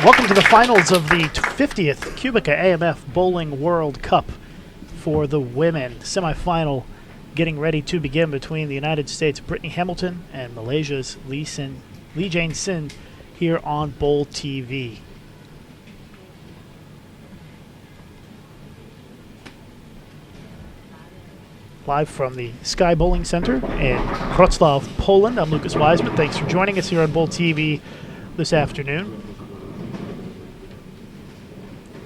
Welcome to the finals of the 50th QubicaAMF Bowling World Cup for the women. Semifinal getting ready to begin between the United States' Brittany Hamilton and Malaysia's Lee Jane Sin here on Bowl TV. Live from the Sky Bowling Center in Wrocław, Poland, I'm Lucas Wiseman. Thanks for joining us here on Bowl TV this afternoon.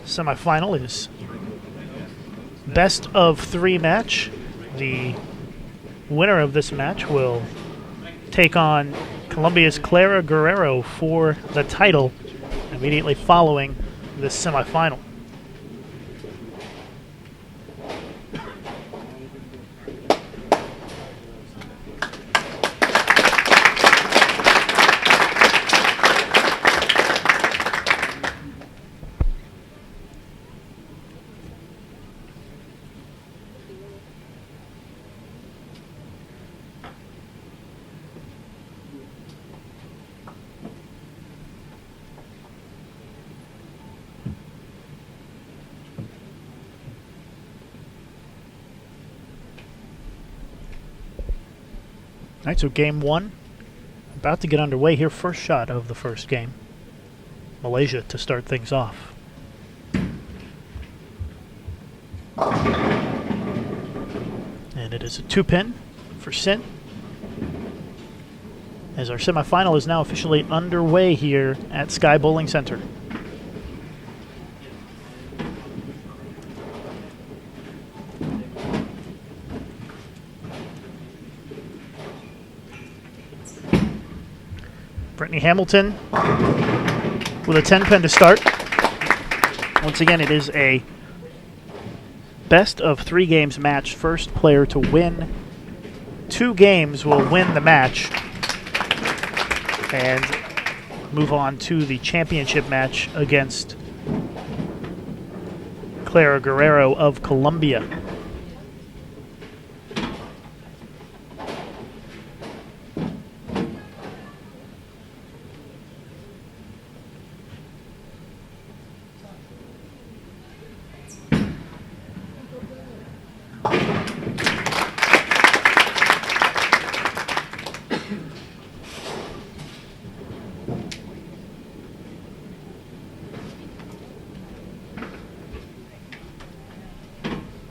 Semifinal is best of 3 match. The winner of this match will take on Colombia's Clara Guerrero for the title immediately following this semifinal. All right, so game 1 about to get underway here. First shot of the first game. Malaysia to start things off. And it is a 2-pin for Sin, as our semifinal is now officially underway here at Sky Bowling Center. Brittany Hamilton with a 10-pin to start. Once again, it is a best of 3 games match. First player to win 2 games will win the match and move on to the championship match against Clara Guerrero of Colombia.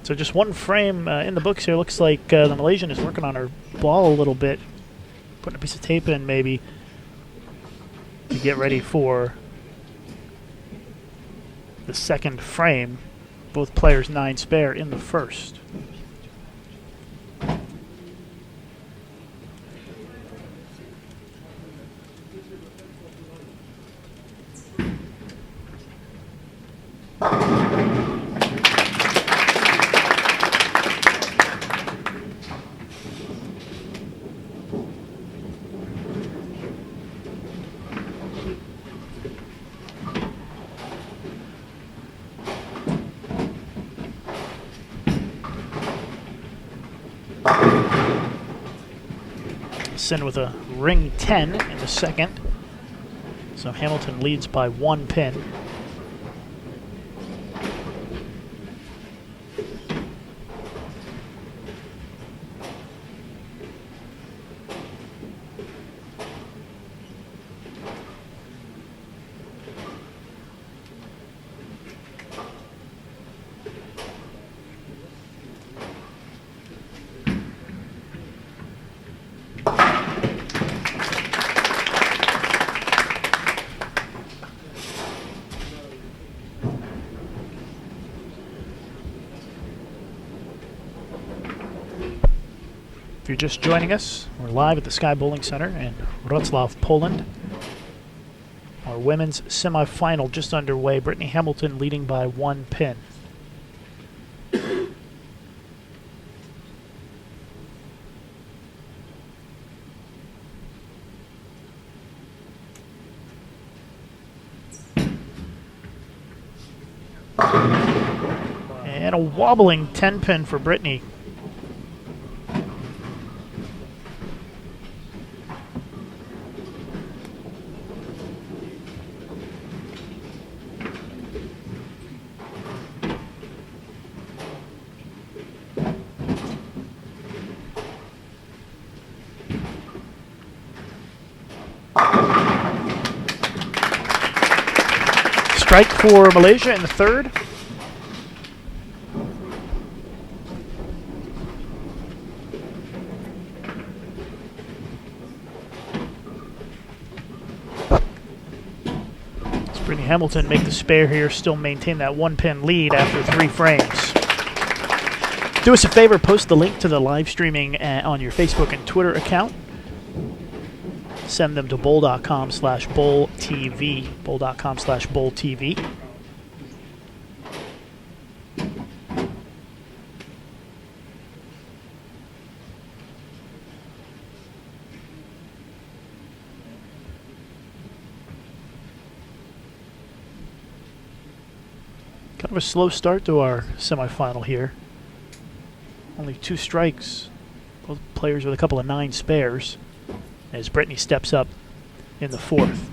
So just one frame in the books here. Looks like the Malaysian is working on her ball a little bit, putting a piece of tape in maybe to get ready for the second frame. Both players 9 spare in the first. In with a ring 10 in the second. So Hamilton leads by 1 pin. If you're just joining us, we're live at the Sky Bowling Center in Wrocław, Poland. Our women's semifinal just underway. Brittany Hamilton leading by 1 pin. And a wobbling 10 pin for Brittany. Strike for Malaysia in the third. Does Brittany Hamilton make the spare here, still maintain that 1 pin lead after 3 frames. Do us a favor, post the link to the live streaming on your Facebook and Twitter account. Send them to bowl.com/bowltv, bowl.com/bowltv. Kind of a slow start to our semifinal here. Only 2 strikes, both players with a couple of 9 spares, as Brittany steps up in the fourth.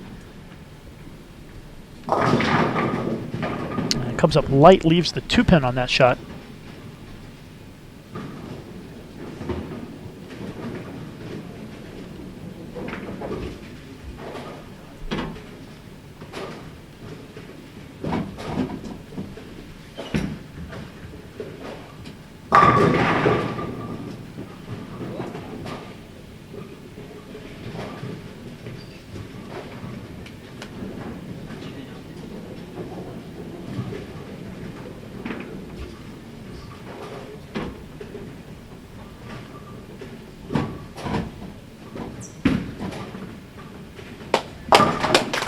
And comes up light, leaves the 2 pin on that shot.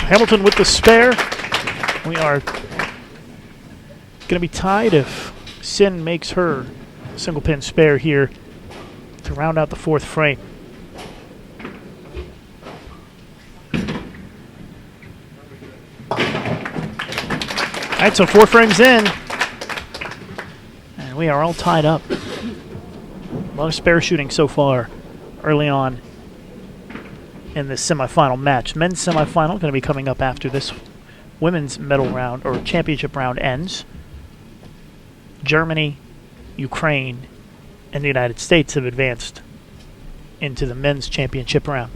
Hamilton with the spare. We are going to be tied if Sin makes her single pin spare here to round out the 4th frame. All right, so 4 frames in. we are all tied up. A lot of spare shooting so far early on in this semifinal match. Men's semifinal going to be coming up after this women's medal round or championship round ends. Germany, Ukraine, and the United States have advanced into the men's championship round.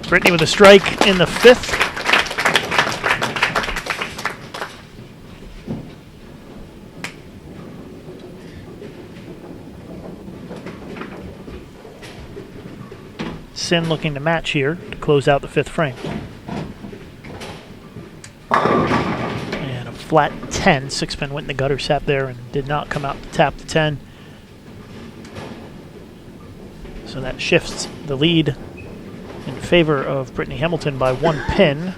Brittany with a strike in the 5th. Sin looking to match here to close out the 5th frame. And a flat 10. 6-pin went in the gutter, sat there, and did not come out to tap the 10. So that shifts the lead in favor of Brittany Hamilton by 1 pin.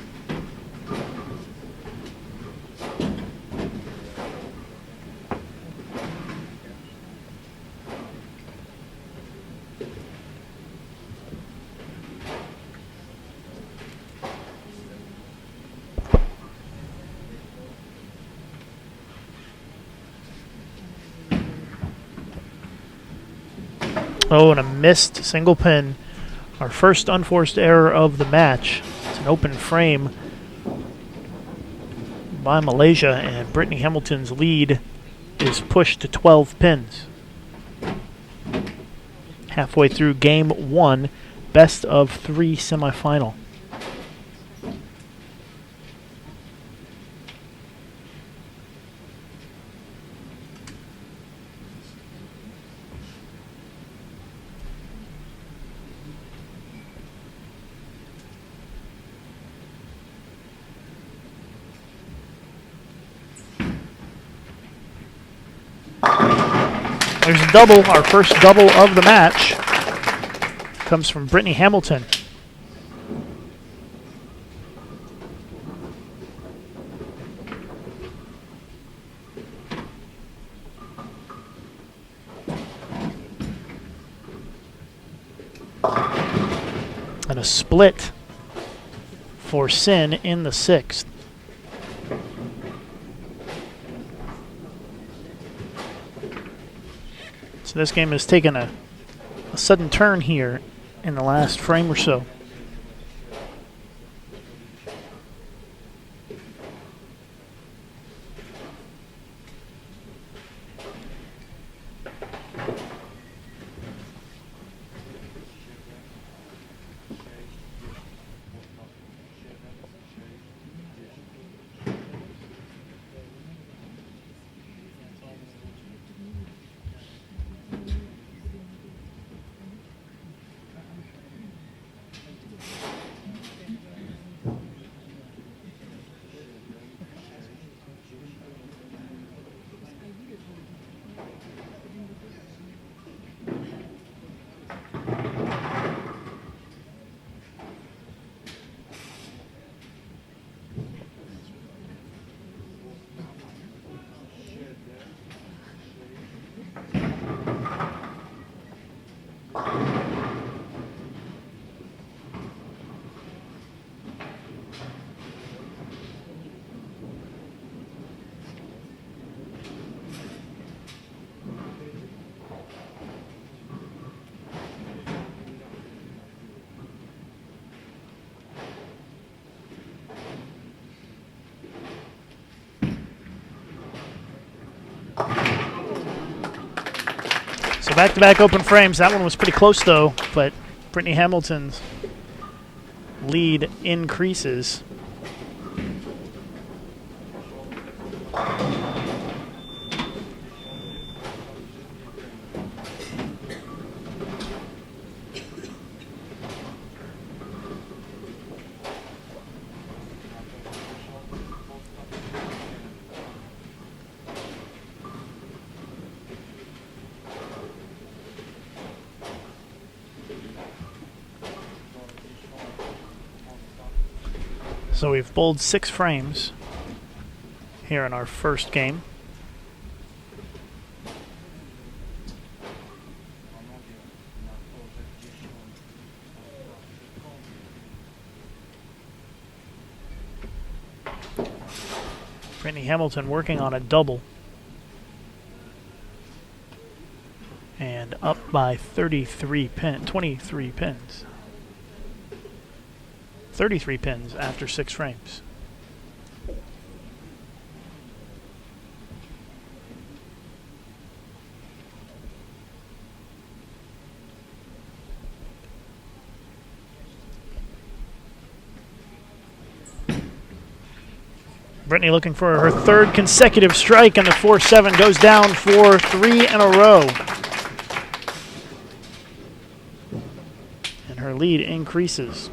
Oh, and a missed single pin. Our first unforced error of the match. It's an open frame by Malaysia, and Brittany Hamilton's lead is pushed to 12 pins. Halfway through game 1, best of 3 semifinal. There's a double, our first double of the match. Comes from Brittany Hamilton. And a split for Sin in the 6th. So this game has taken a sudden turn here in the last frame or so. So back-to-back open frames. That one was pretty close, though, but Brittany Hamilton's lead increases. So we've bowled 6 frames here in our first game. Brittany Hamilton working on a double. And up by 23 pins. 33 pins after 6 frames. Brittany looking for her third consecutive strike, and the 4-7 goes down for 3 in a row. And her lead increases.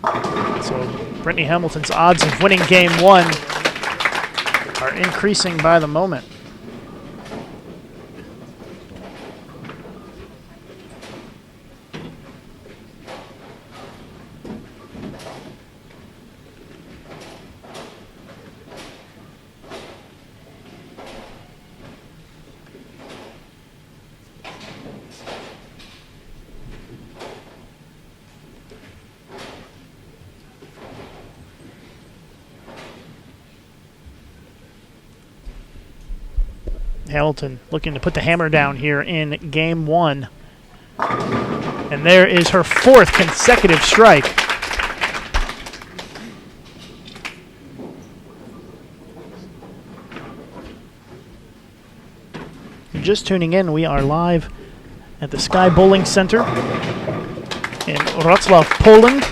So Brittany Hamilton's odds of winning game 1 are increasing by the moment. Hamilton looking to put the hammer down here in game 1. And there is her 4th consecutive strike. If you're just tuning in, we are live at the Sky Bowling Center in Wrocław, Poland.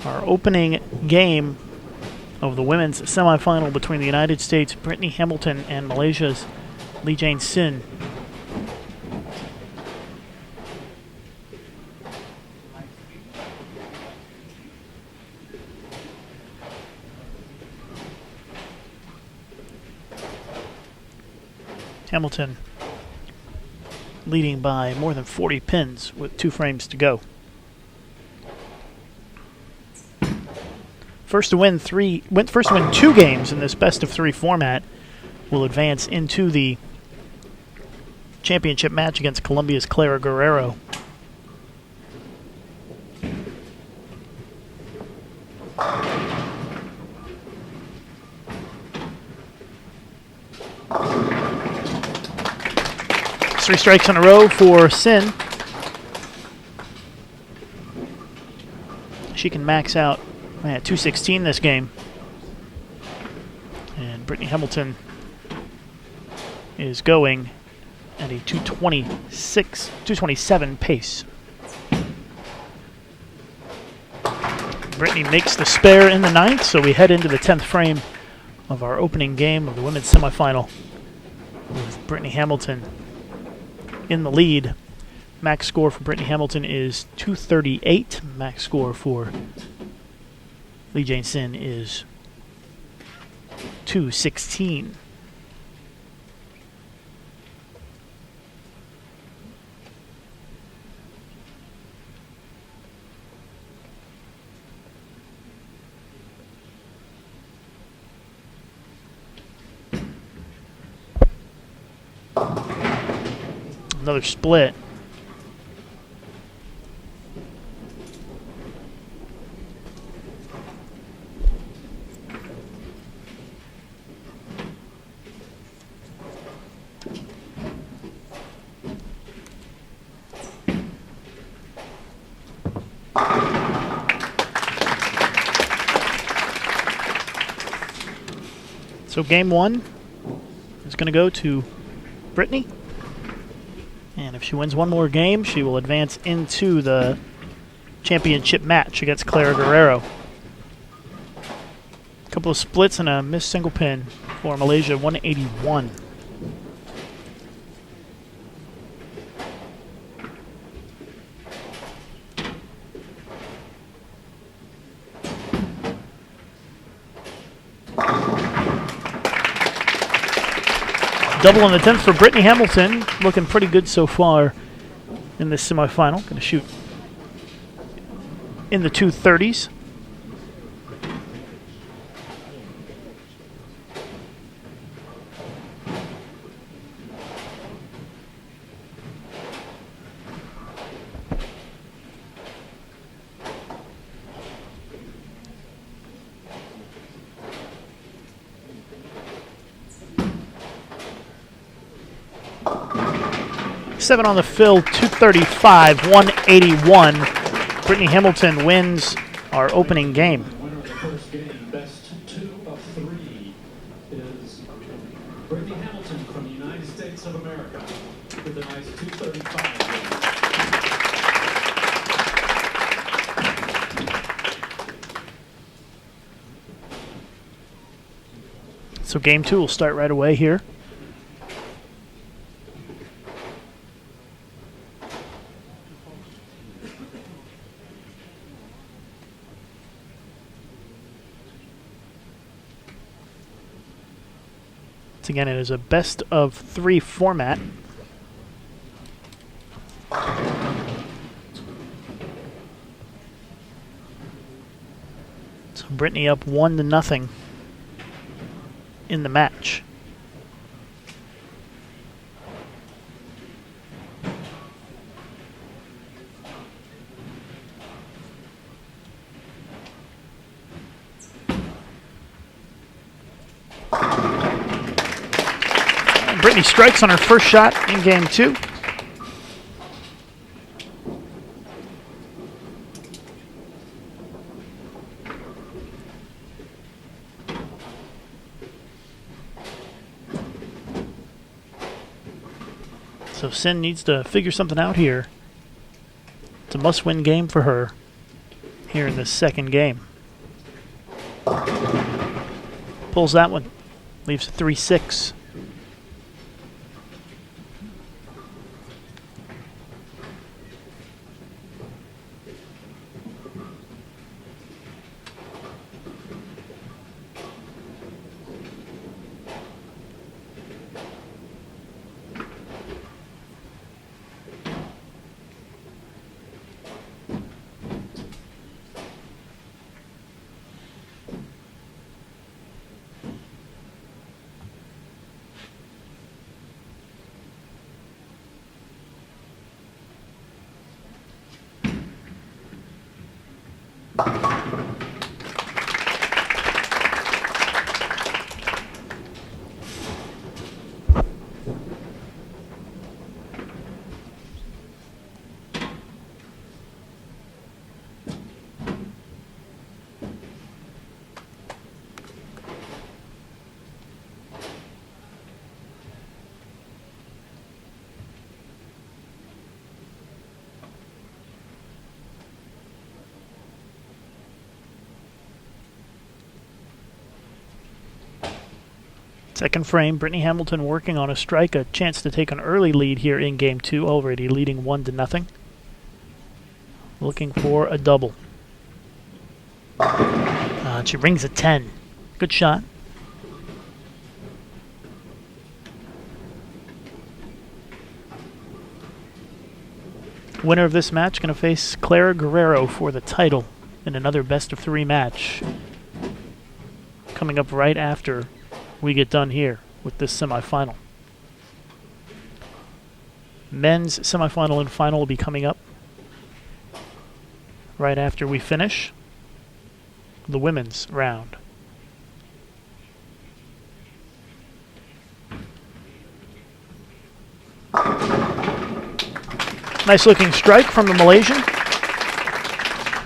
Our opening game of the women's semifinal between the United States' Brittany Hamilton and Malaysia's Lee Jane Sin. Hamilton leading by more than 40 pins with 2 frames to go. First to win 2 games in this best-of-3 format will advance into the championship match against Colombia's Clara Guerrero. Three strikes in a row for Sin. She can max out at 216 this game. And Brittany Hamilton is going at a 227 pace. Brittany makes the spare in the 9th, so we head into the 10th frame of our opening game of the women's semifinal with Brittany Hamilton in the lead. Max score for Brittany Hamilton is 238. Max score for Lee Jane Sin is 216. Another split. So game 1 is going to go to Brittany. And if she wins one more game, she will advance into the championship match against Clara Guerrero. A couple of splits and a missed single pin for Malaysia, 181. Double in the 10th for Brittany Hamilton, looking pretty good so far in this semifinal. Going to shoot in the 230s. 7 on the fill, 235, 181. Brittany Hamilton wins our opening game. Winner of the first game, best 2 of 3, is Brittany Hamilton from the United States of America with a nice 235 win. So game 2 will start right away here. Again, it is a best of 3 format. So Brittany up 1-0 in the match. Brittany strikes on her first shot in game 2. So Sin needs to figure something out here. It's a must-win game for her here in this second game. Pulls that one. Leaves a 3-6. Second frame, Brittany Hamilton working on a strike, a chance to take an early lead here in game 2, already leading 1-0. Looking for a double. She rings a 10. Good shot. Winner of this match going to face Clara Guerrero for the title in another best of 3 match. Coming up right after we get done here with this semifinal. Men's semifinal and final will be coming up right after we finish the women's round. Nice looking strike from the Malaysian.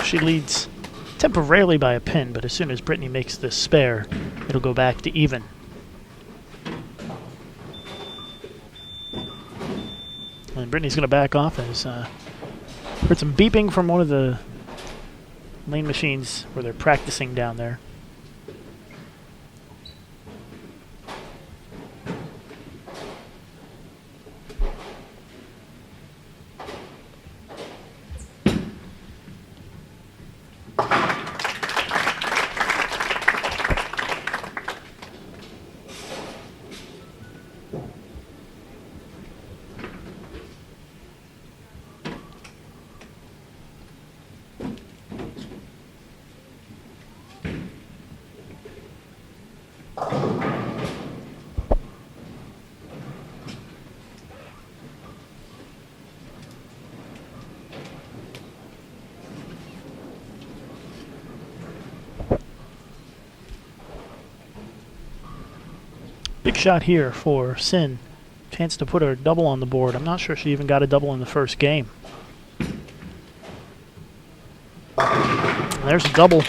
She leads temporarily by a pin, but as soon as Brittany makes this spare, it'll go back to even. And Brittany's going to back off as heard some beeping from one of the lane machines where they're practicing down there. Big shot here for Sin Chance to put her double on the board. I'm not sure she even got a double in the first game. There's a double.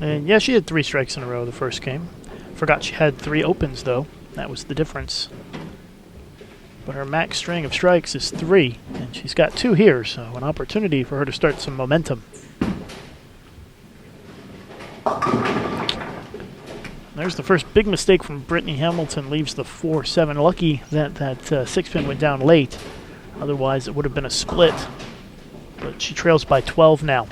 And yeah, she had 3 strikes in a row the first game. Forgot she had 3 opens, though. That was the difference. But her max string of strikes is 3, and she's got 2 here, so an opportunity for her to start some momentum. There's the first big mistake from Brittany Hamilton, leaves the 4-7. Lucky that that 6-pin went down late. Otherwise, it would have been a split. But she trails by 12 now.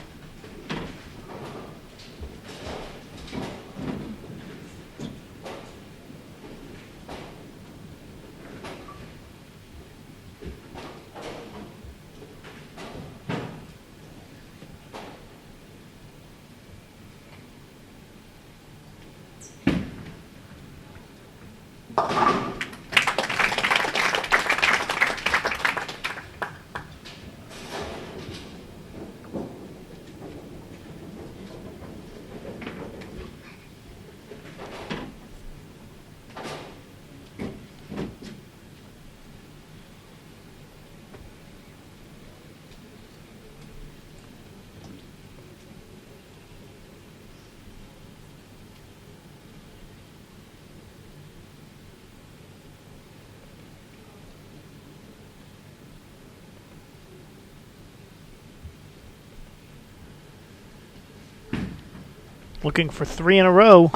Looking for 3 in a row.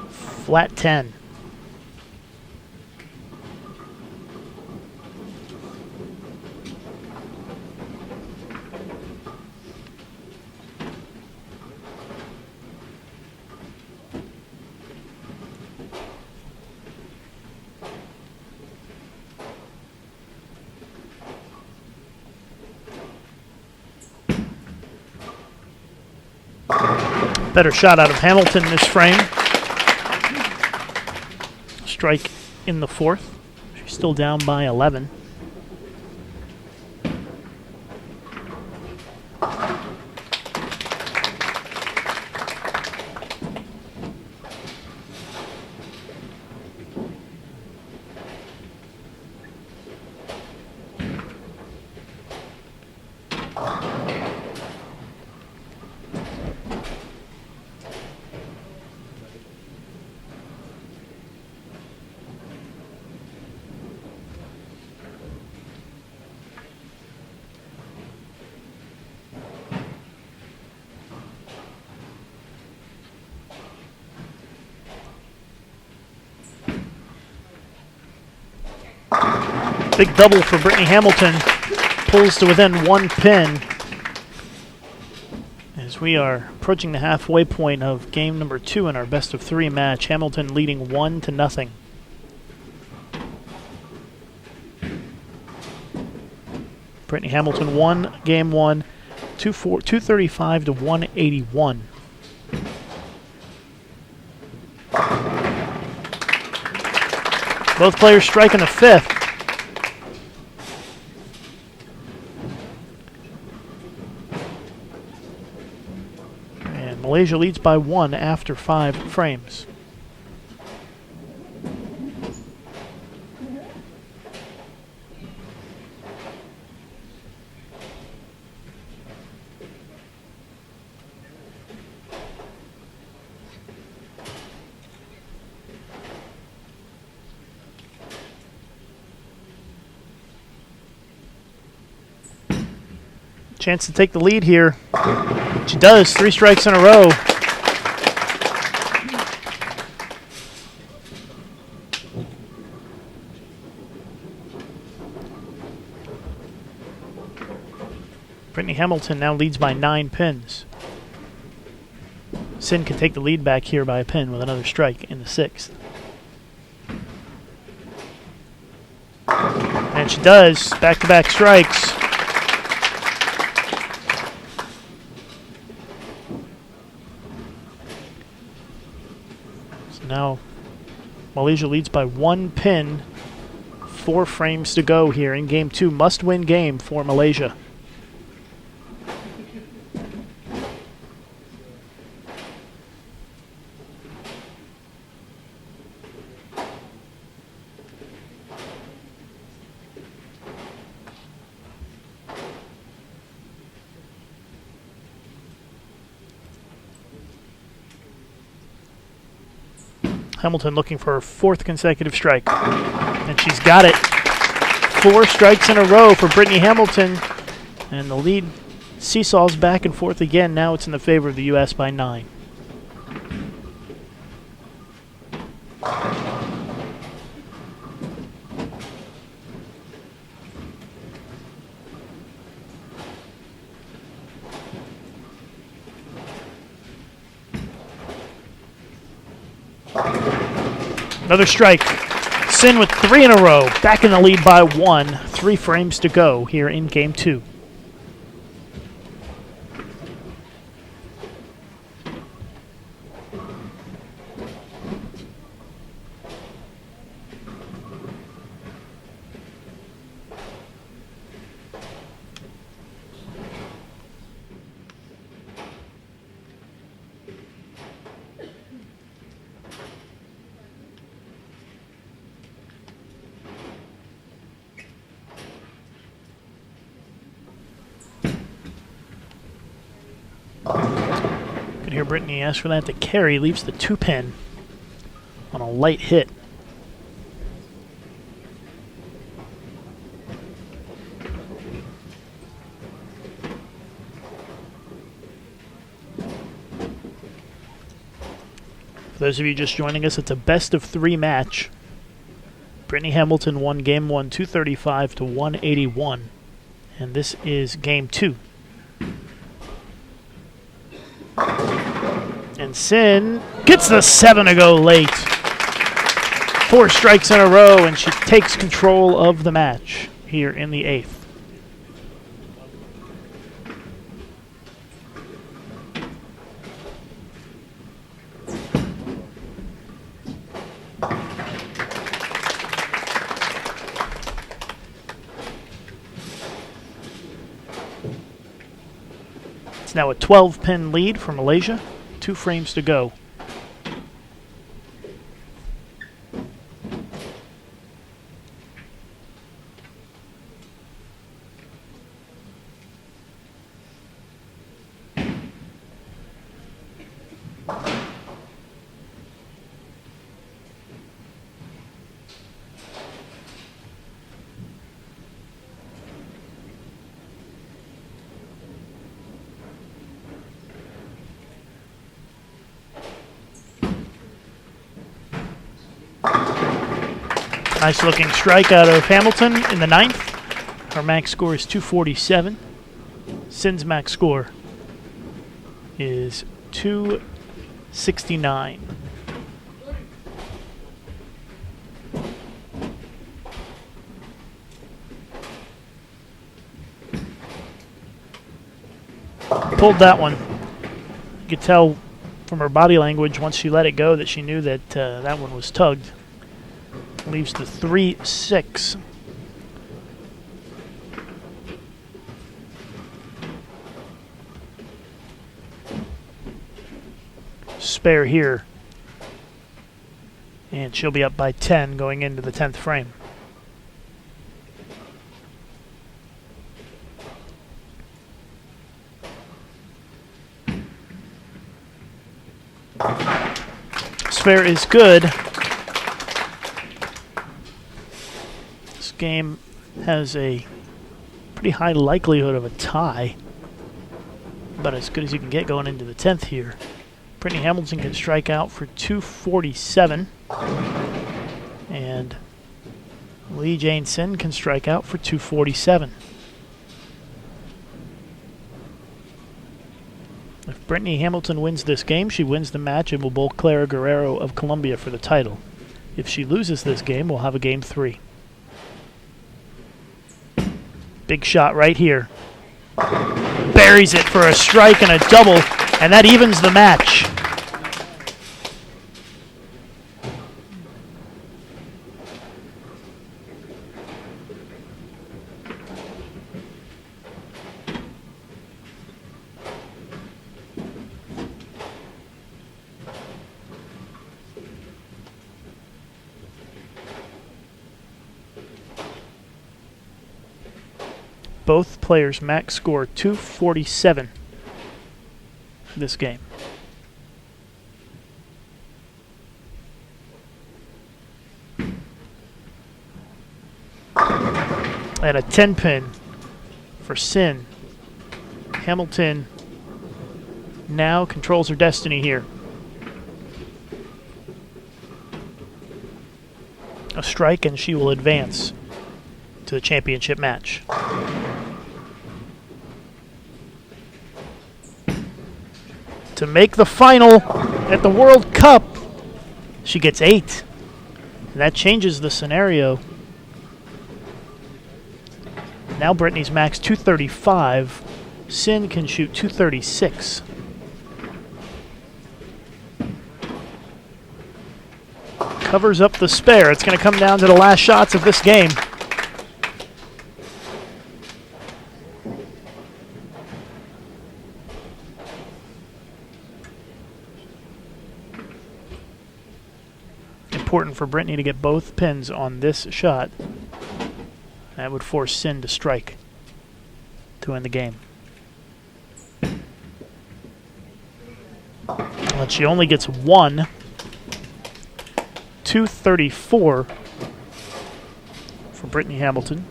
Flat 10. Better shot out of Hamilton this frame. Strike in the 4th. She's still down by 11. Big double for Brittany Hamilton. Pulls to within 1 pin. As we are approaching the halfway point of game number 2 in our best of 3 match. Hamilton leading 1-0. Brittany Hamilton won game 1, 235 to 181. Both players striking the 5th. And Malaysia leads by 1 after 5 frames. Chance to take the lead here. She does, 3 strikes in a row. Brittany Hamilton now leads by 9 pins. Sin can take the lead back here by a pin with another strike in the 6th. And she does, back-to-back strikes. Now, Malaysia leads by 1 pin. 4 frames to go here in game 2. Must-win game for Malaysia. Hamilton looking for her 4th consecutive strike. And she's got it. 4 strikes in a row for Brittany Hamilton. And the lead seesaws back and forth again. Now it's in the favor of the U.S. by 9. Another strike. Sin with 3 in a row. Back in the lead by 1. 3 frames to go here in game 2. Could hear Brittany ask for that to carry. Leaves the 2-pin on a light hit. For those of you just joining us, it's a best-of-3 match. Brittany Hamilton won Game 1, 235 to 181. And this is Game 2. And Sin gets the 7 to go late. 4 strikes in a row, and she takes control of the match here in the 8th. It's now a 12-pin lead for Malaysia. 2 frames to go. Nice looking strike out of Hamilton in the 9th. Her max score is 247. Sin's max score is 269. Pulled that one. You could tell from her body language once she let it go that she knew that that one was tugged. Leaves the 3-6. Spare here. And she'll be up by 10 going into the 10th frame. Spare is good. Game has a pretty high likelihood of a tie, about as good as you can get going into the 10th here. Brittany Hamilton can strike out for 247, and Lee Jane Sin can strike out for 247. If Brittany Hamilton wins this game, she wins the match and will bowl Clara Guerrero of Colombia for the title. If she loses this game, we'll have a Game 3. Big shot right here. Buries it for a strike and a double, and that evens the match. Both players max score 247 this game. And a 10-pin for Sin. Hamilton now controls her destiny here. A strike and she will advance to the championship match. To make the final at the World Cup, she gets 8. And that changes the scenario. Now Brittany's max 235. Sin can shoot 236. Covers up the spare. It's going to come down to the last shots of this game. Important for Brittany to get both pins on this shot. That would force Sin to strike to end the game. But she only gets 1. 234 for Brittany Hamilton.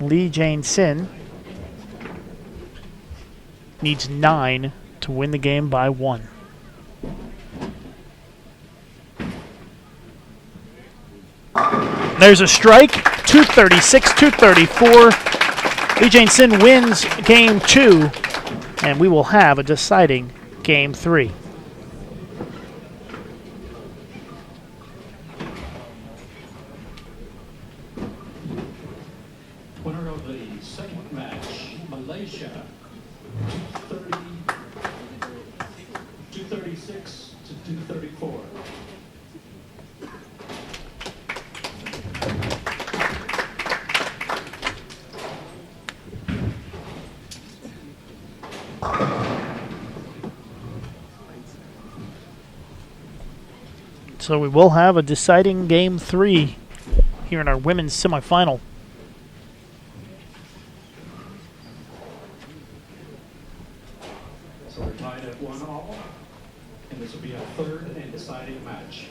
Lee Jane Sin needs 9 to win the game by 1. There's a strike. 236, 234. Lee Jane Sin wins game 2, and we will have a deciding game 3. Winner of the second match, Malaysia, 236 to 234. So we will have a deciding game 3 here in our women's semifinal. So we're tied at 1-1, and this will be our third and deciding match.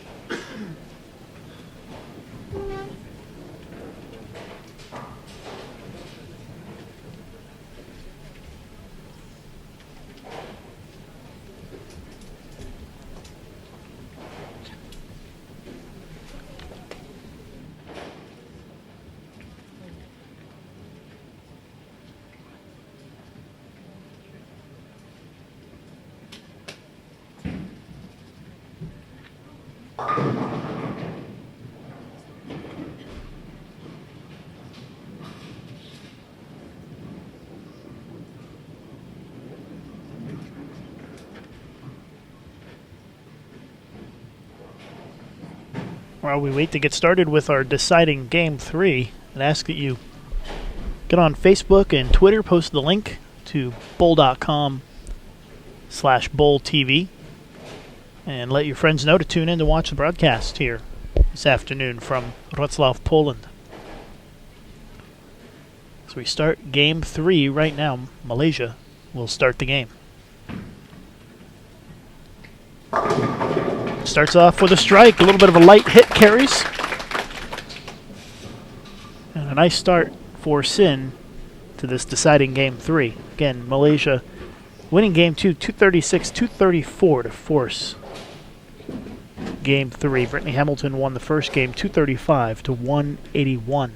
While we wait to get started with our deciding game 3, and ask that you get on Facebook and Twitter, post the link to bowl.com/bowltv, and let your friends know to tune in to watch the broadcast here this afternoon from Wrocław, Poland. So we start game 3 right now. Malaysia will start the game. Starts off with a strike, a little bit of a light hit carries. And a nice start for Sin to this deciding game 3. Again, Malaysia winning game 2, 236, 234 to force game 3. Brittany Hamilton won the first game, 235 to 181.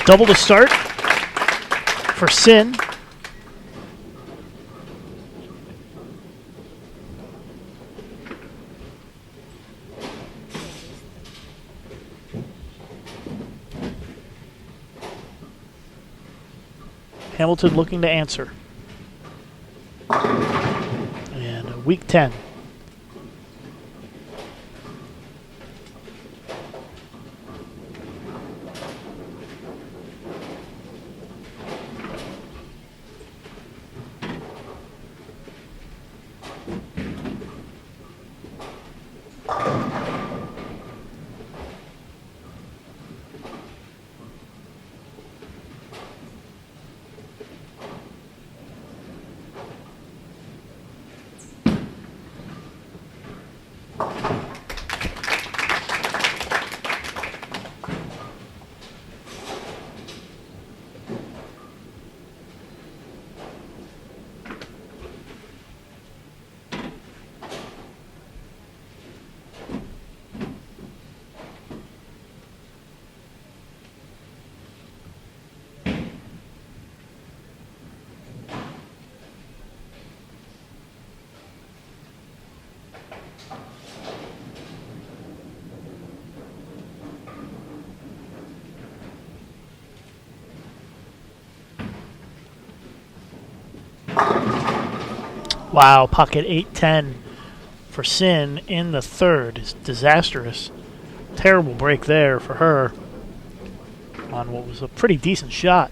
Double to start for Sin. Hamilton looking to answer. And week 10. Wow, pocket 8-10 for Sin in the third. It's disastrous. Terrible break there for her on what was a pretty decent shot.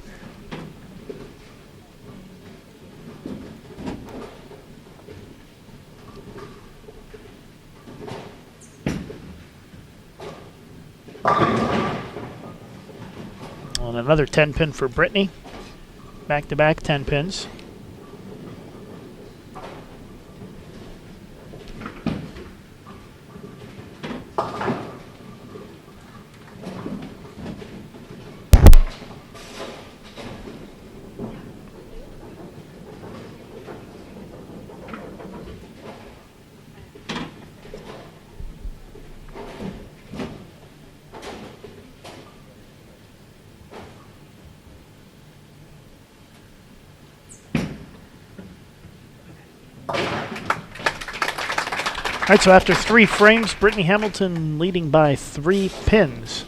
And another 10-pin for Brittany. Back-to-back 10 pins. All right, so after 3 frames, Brittany Hamilton leading by 3 pins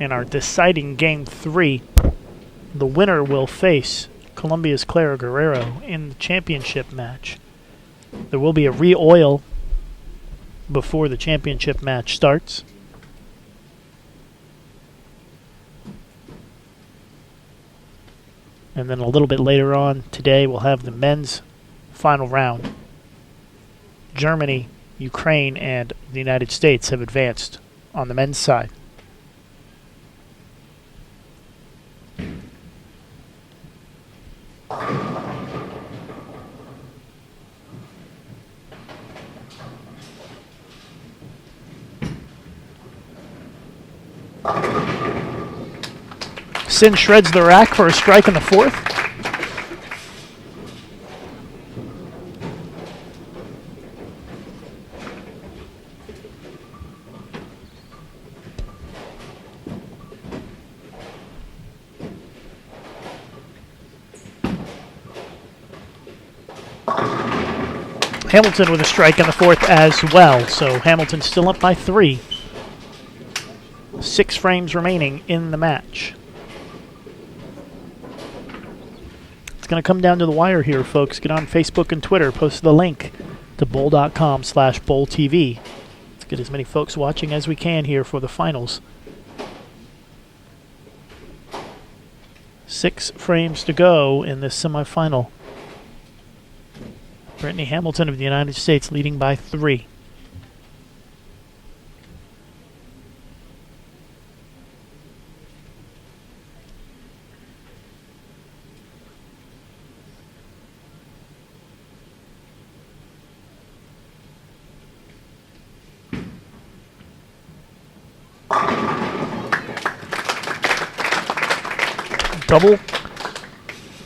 in our deciding Game 3. The winner will face Colombia's Clara Guerrero in the championship match. There will be a re-oil before the championship match starts. And then a little bit later on today, we'll have the men's final round. Germany, Ukraine, and the United States have advanced on the men's side. Sin shreds the rack for a strike in the fourth. Hamilton with a strike in the fourth as well, so Hamilton still up by 3. 6 frames remaining in the match. It's going to come down to the wire here, folks. Get on Facebook and Twitter. Post the link to bowl.com/bowltv. Let's get as many folks watching as we can here for the finals. 6 frames to go in this semifinal. Brittany Hamilton of the United States leading by 3. Double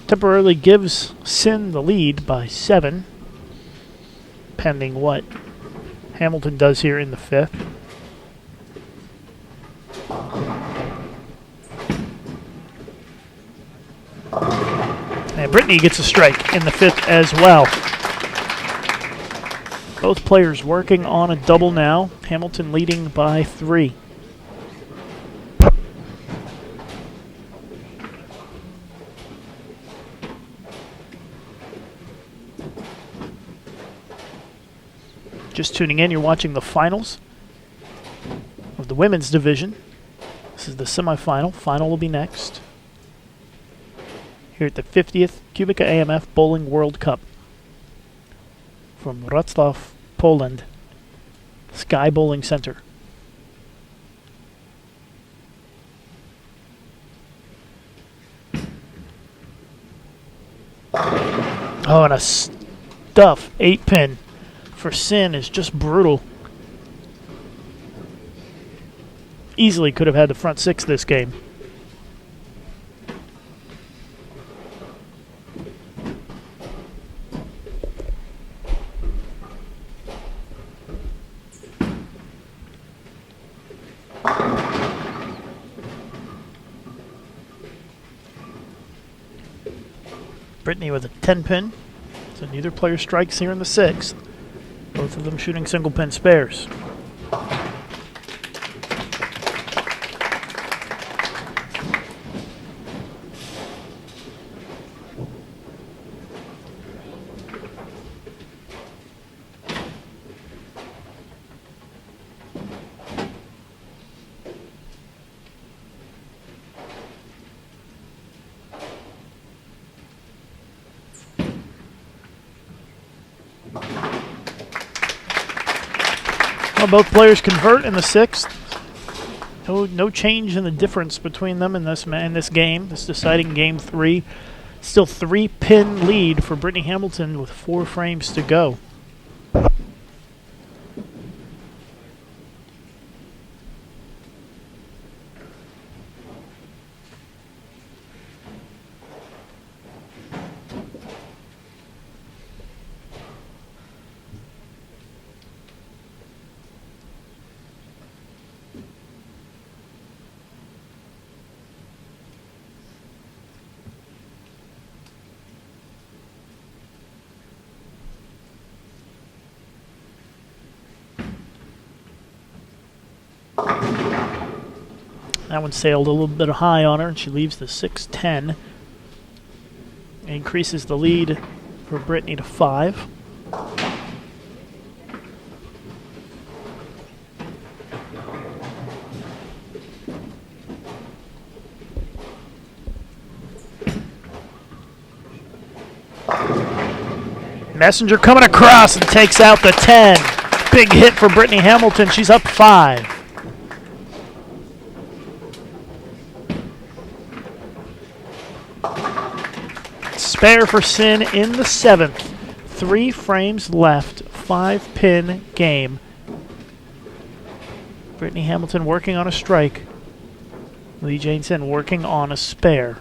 temporarily gives Sin the lead by 7, pending what Hamilton does here in the 5th. And Brittany gets a strike in the 5th as well. Both players working on a double now. Hamilton leading by 3. Just tuning in, you're watching the finals of the women's division. This is the semifinal. Final will be next. Here at the 50th QubicaAMF Bowling World Cup. From Wrocław, Poland, Sky Bowling Center. Oh, and a stuff 8-pin for Sin is just brutal. Easily could have had the front six this game. Brittany with a 10-pin, so neither player strikes here in the sixth. Both of them shooting single-pin spares. Well, both players convert in the sixth. No change in the difference between them in this game. This deciding game 3. Still 3-pin lead for Brittany Hamilton with 4 frames to go. That one sailed a little bit high on her, and she leaves the 6-10. Increases the lead for Brittany to 5. Messenger coming across and takes out the 10. Big hit for Brittany Hamilton. She's up 5. Spare for Sin in the 7th. 3 frames left. 5-pin game. Brittany Hamilton working on a strike. Lee Jane Sin working on a spare.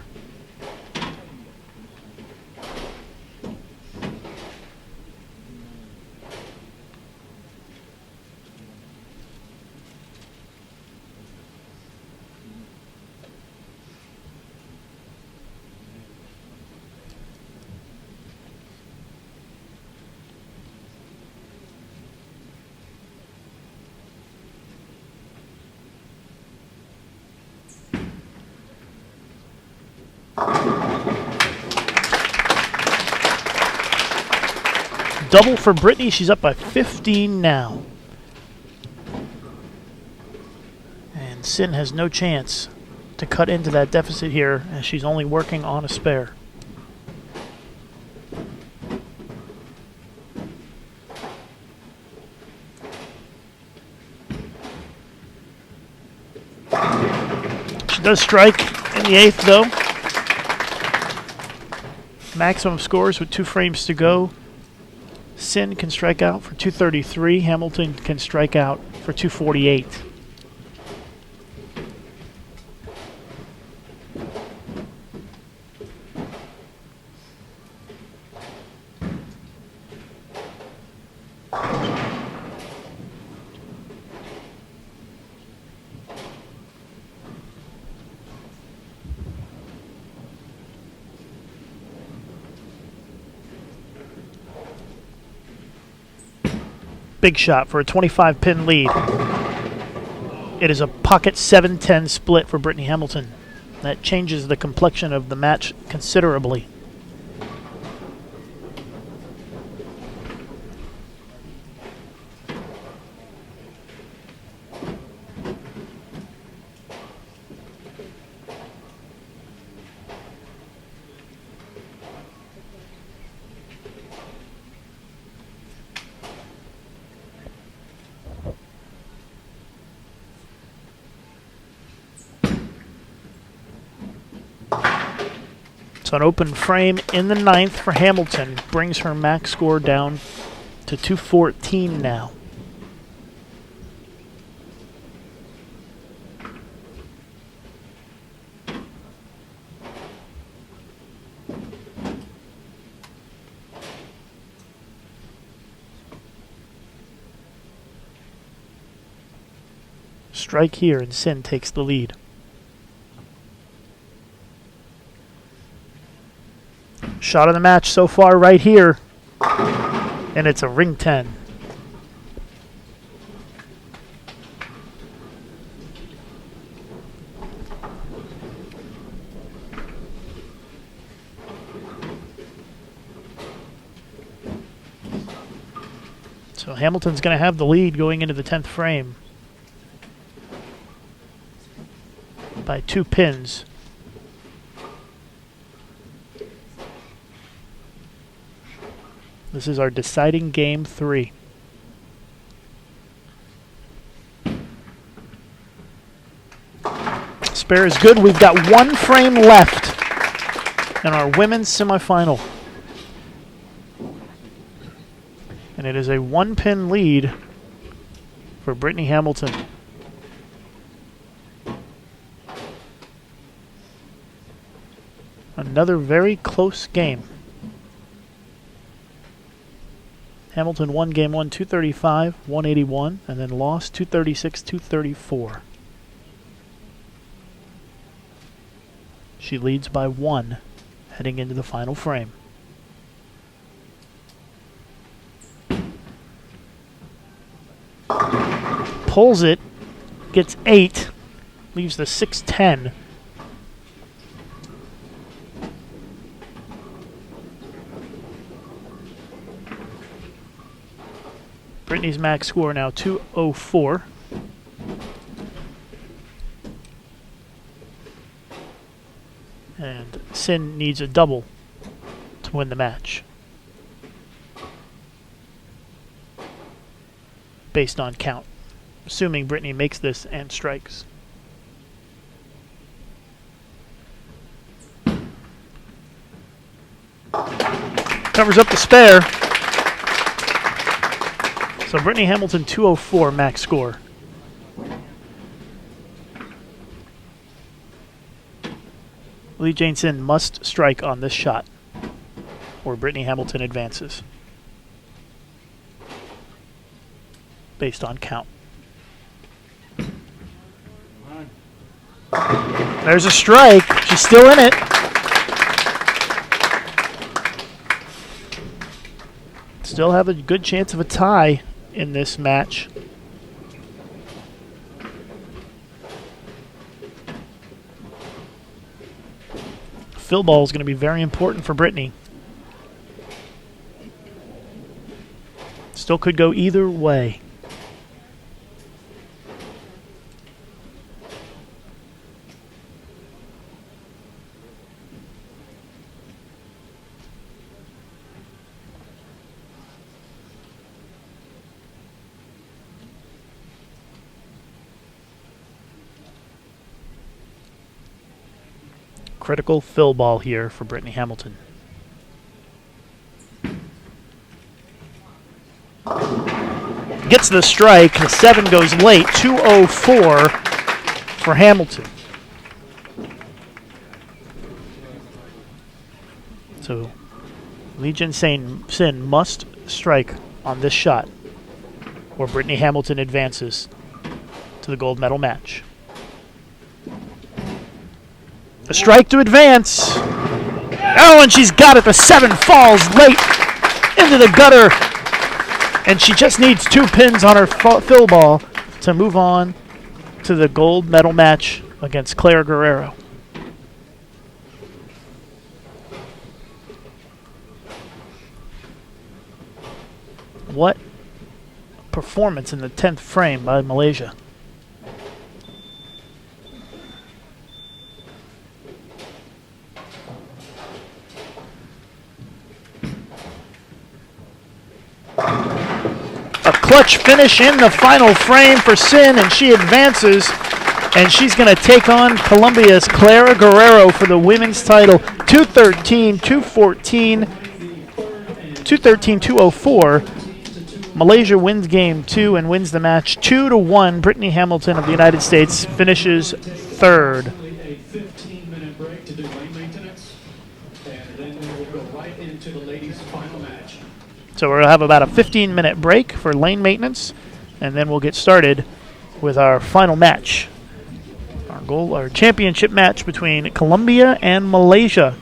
Double for Brittany. She's up by 15 now. And Sin has no chance to cut into that deficit here, as she's only working on a spare. She does strike in the 8th, though. Maximum scores with 2 frames to go. Sin can strike out for 233. Hamilton can strike out for 248. Big shot for a 25-pin lead. It is a pocket 7-10 split for Brittany Hamilton. That changes the complexion of the match considerably. So an open frame in the 9th for Hamilton brings her max score down to 214 now. Strike here and Sin takes the lead. Shot of the match so far right here, and it's a ring 10. So Hamilton's going to have the lead going into the 10th frame by 2 pins. This is our deciding game 3. Spare is good. We've got 1 frame left in our women's semifinal. And it is a 1-pin lead for Brittany Hamilton. Another very close game. Hamilton won game 1 235, 181, and then lost 236, 234. She leads by 1 heading into the final frame. Pulls it, gets 8, leaves the 6-10. Brittany's max score now 204. And Sin needs a double to win the match, based on count, assuming Brittany makes this and strikes. Covers up the spare. So Brittany Hamilton 204 max score. Lee Jane Sin must strike on this shot, or Brittany Hamilton advances, based on count. There's a strike. She's still in it. Still have a good chance of a tie in this match. Fill ball is going to be very important for Brittany. Still could go either way. Critical fill ball here for Brittany Hamilton. Gets the strike. The 7 goes late. 204 for Hamilton. So Lee Jane Sin must strike on this shot, or Brittany Hamilton advances to the gold medal match. A strike to advance. Oh, and she's got it. The 7 falls late into the gutter. And she just needs 2 pins on her fill ball to move on to the gold medal match against Claire Guerrero. What performance in the 10th frame by Malaysia. A clutch finish in the final frame for Sin, and she advances, and she's going to take on Colombia's Clara Guerrero for the women's title. 213, 214, 213, 204. Malaysia wins game 2 and wins the match 2-1. Brittany Hamilton of the United States finishes third. A 15-minute break to do lane maintenance, and then we will go right into the ladies' final match. So we'll have about a 15-minute break for lane maintenance, and then we'll get started with our final match. Our championship match between Colombia and Malaysia.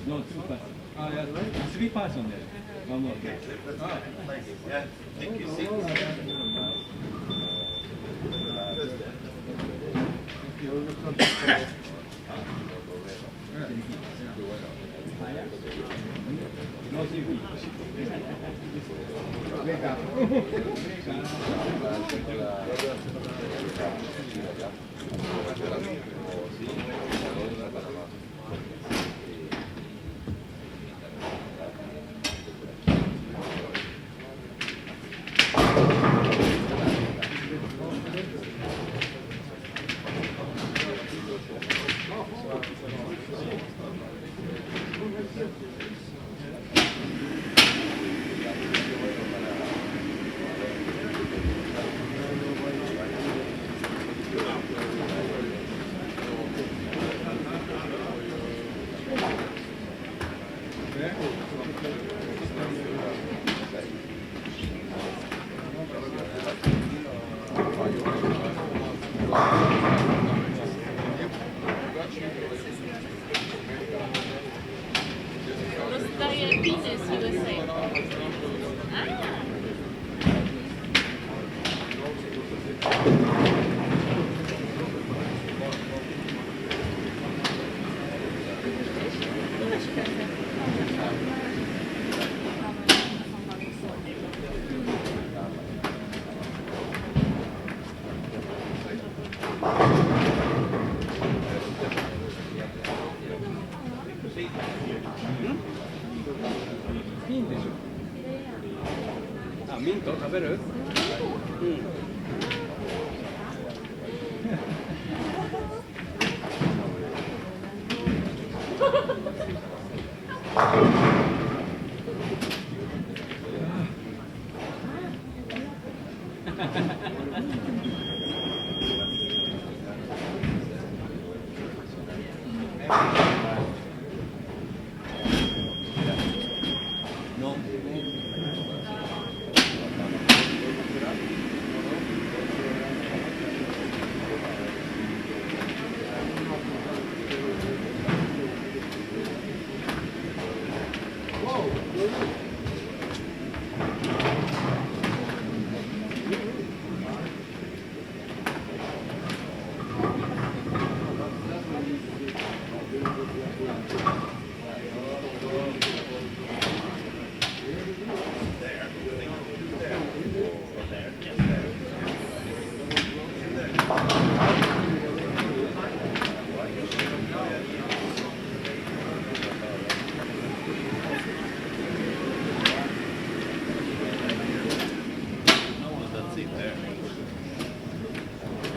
No, 2 person. Yeah, 3 person there. One more. Yeah, thank you. See? No, 3 feet. USA. Ah, ミント食べる？うん。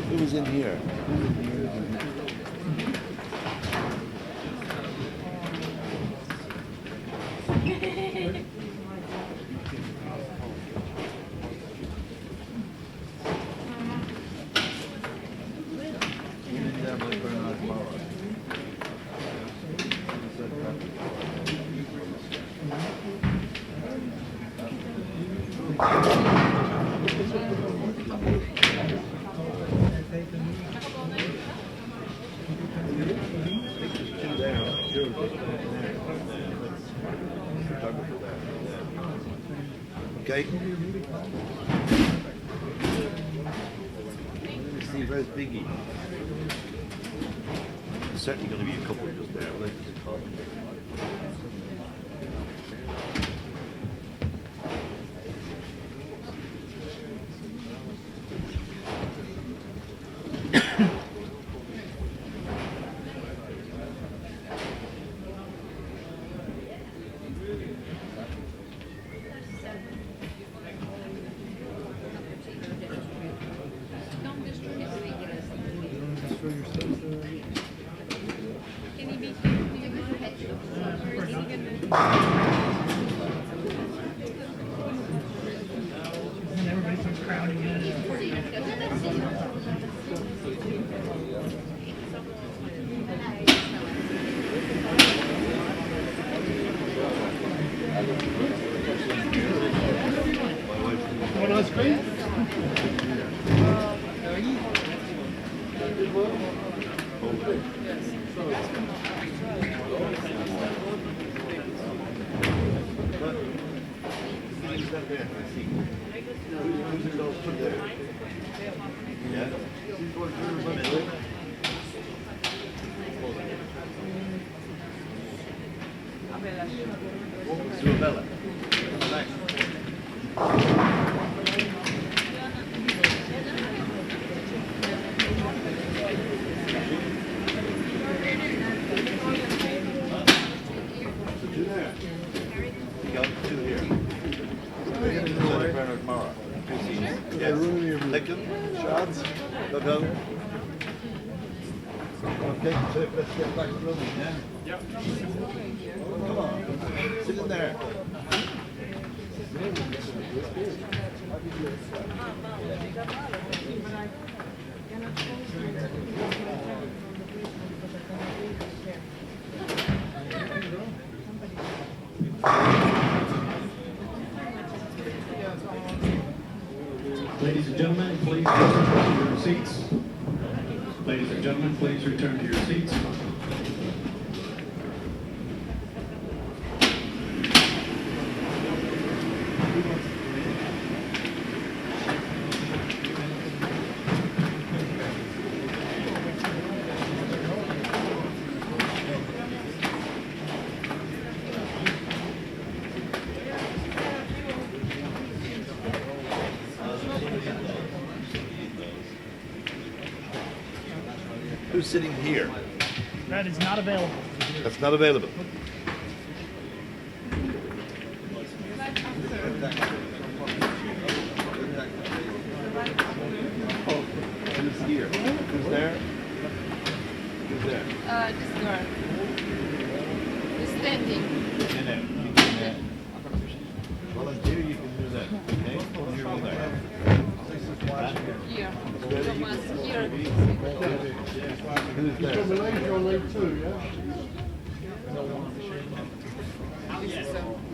It was in here. Okay. Steve, where's Biggie? There's certainly going to be a couple just there. On screen? Bella. Two there. You got two here. Semifinal tomorrow. Two seats. Yes. Lincoln, shots. Go, go. Okay, so let's get back to the room. Yeah. Yep. Come on. Sit in there. Ladies and gentlemen, please return to your seats. Ladies and gentlemen, please return to your seats. Who's sitting here? That is not available. That's not available. Oh, who's here? Who's there? Who's there? This girl. Is standing. In there. You can volunteer, you can do that. Okay? Here or there. Here. Thomas, here. Who's there?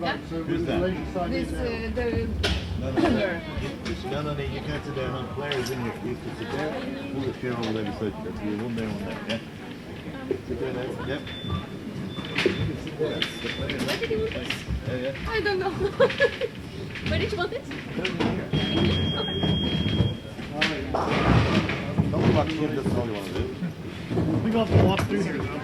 Yeah? Who's that? This, the No, no, you can't sit there. No players in here. You can sit there. Move the chair over there beside you. That's you. One there, one there. Yeah. Sit there, there. Yep. You can sit there. The players. Yeah, yeah. I don't know. Where did you want it? Put it in here. Don't block him. That's all you want to do. We go have to walk through here though.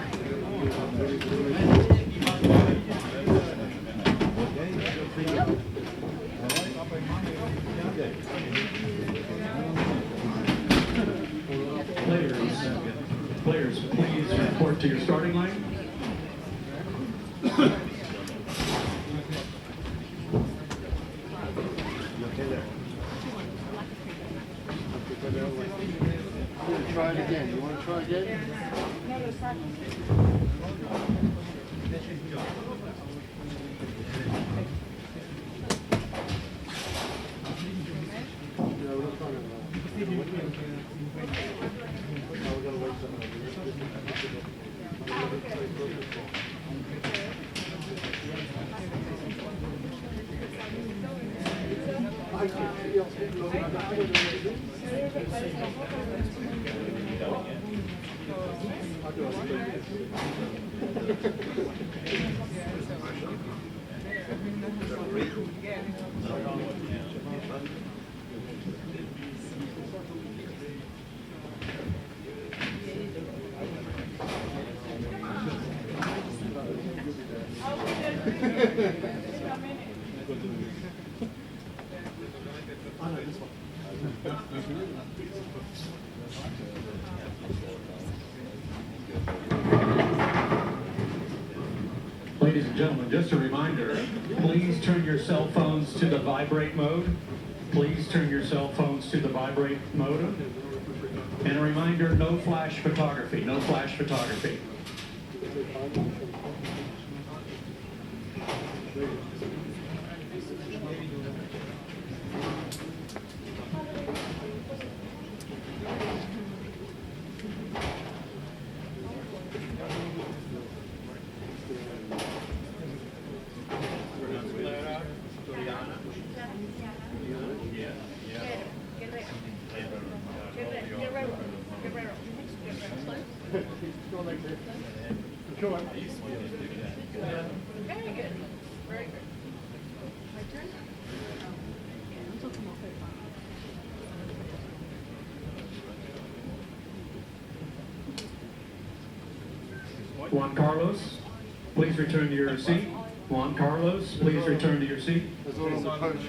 Players, please report to your starting line. You okay there? Try it again. You want to try again? Ladies and gentlemen, just a reminder, please turn your cell phones to the vibrate mode. Please turn your cell phones to the vibrate mode. And a reminder, no flash photography, no flash photography. Go like this. Sure. Very good. Very good. My turn? Juan Carlos, please return to your seat. Juan Carlos, please return to your seat. That's all on the punch.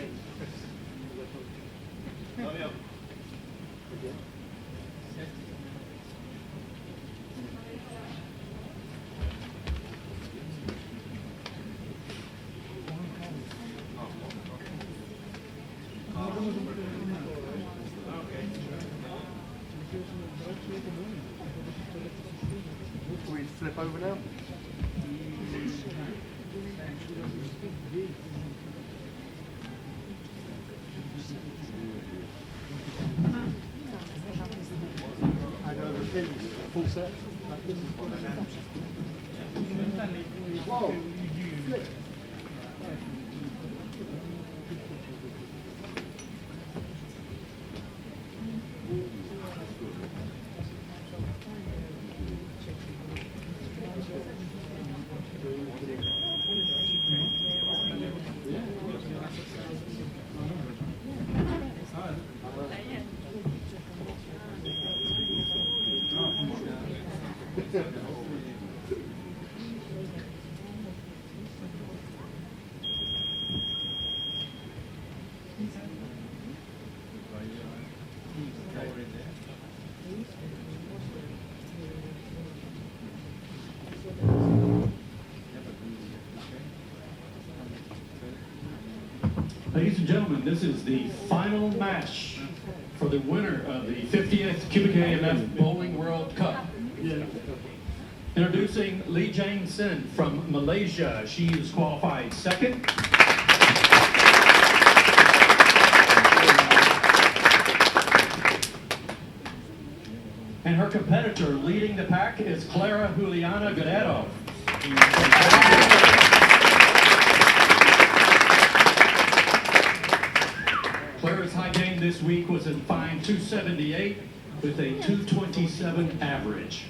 We flip over now. I go over pins, full set. Like this. Whoa! Flip. Ladies and gentlemen, this is the final match for the winner of the 50th QubicaAMF Bowling World Cup. Introducing Lee Jang Sin from Malaysia. She is qualified second. And her competitor leading the pack is Clara Juliana Guerrero. Clara's high game this week was in fine 278 with a 227 average.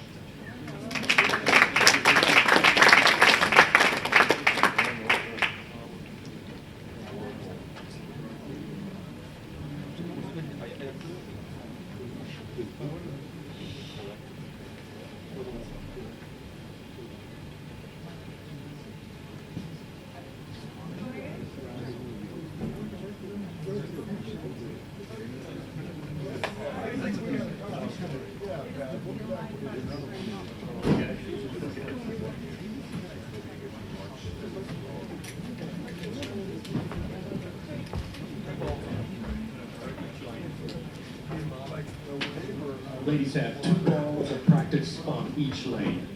Ladies have 2 balls of practice on each lane.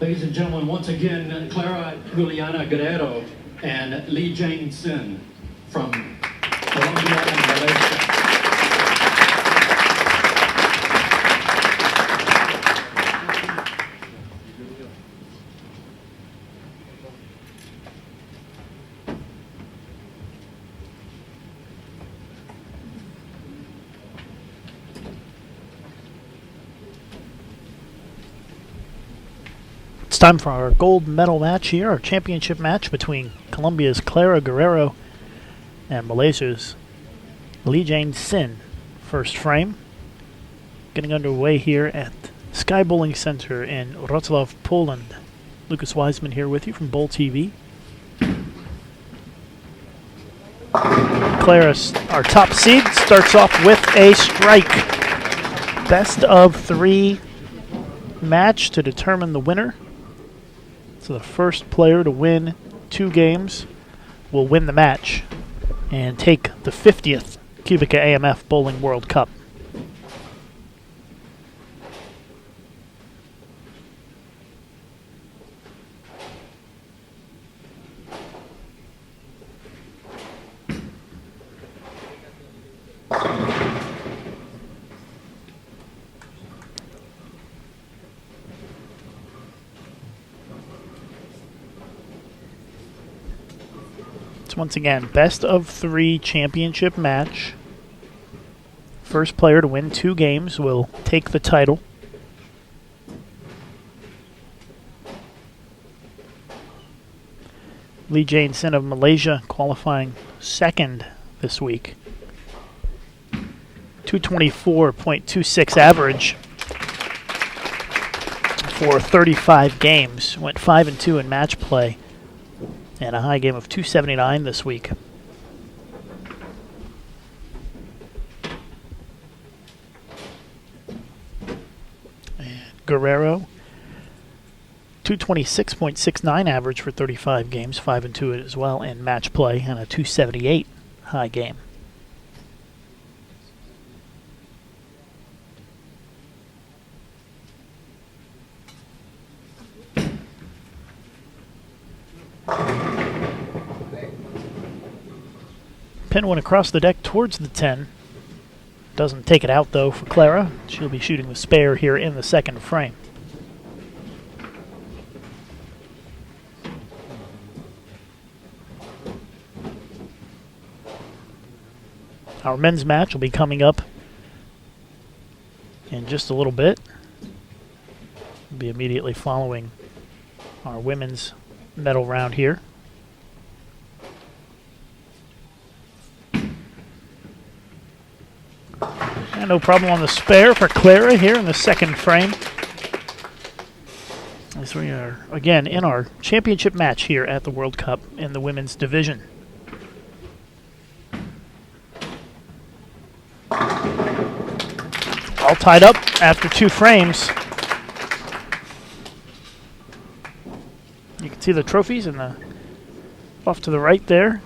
Ladies and gentlemen, once again, Clara Juliana Guerrero and Lee Jane Sin from Colombia and Malaysia. It's time for our gold medal match here, our championship match between Colombia's Clara Guerrero and Malaysia's Lee Jane Sin. First frame. Getting underway here at Sky Bowling Center in Wrocław, Poland. Lucas Wiseman here with you from Bowl TV. Clara, our top seed, starts off with a strike. Best of 3 match to determine the winner. So the first player to win 2 games will win the match and take the 50th QubicaAMF Bowling World Cup. Once again, best of 3 championship match. First player to win 2 games will take the title. Lee Jane Sin of Malaysia qualifying second this week. 224.26 average for 35 games. Went 5-2 in match play. And a high game of 279 this week. And Guerrero, 226.69 average for 35 games, 5-2 as well in match play, and a 278 high game. Pin went across the deck towards the 10. Doesn't take it out, though, for Clara. She'll be shooting the spare here in the second frame. Our men's match will be coming up in just a little bit. We'll be immediately following our women's medal round here. And no problem on the spare for Clara here in the second frame. As we are, again, in our championship match here at the World Cup in the women's division. All tied up after 2 frames. You can see the trophies in the off to the right there.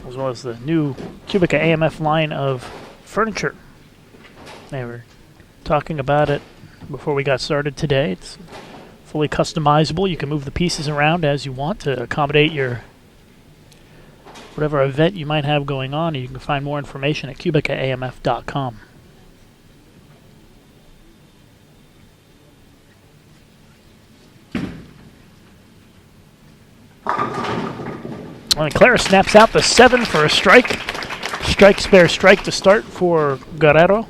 As well as the new QubicaAMF line of furniture. They were talking about it before we got started today. It's fully customizable. You can move the pieces around as you want to accommodate your whatever event you might have going on. You can find more information at QubicaAMF.com. And Clara snaps out the 7 for a strike. Strike, spare, strike to start for Guerrero.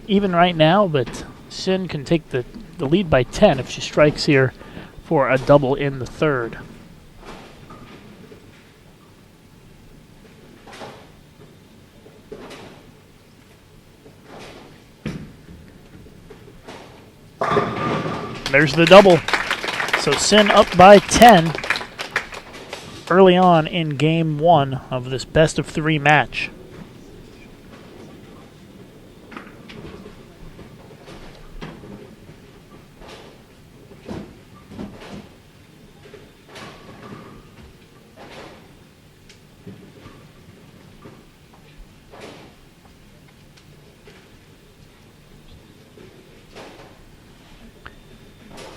Even right now, but Sin can take the lead by 10 if she strikes here for a double in the third. There's the double. So Sin up by 10 early on in game one of this best of three match.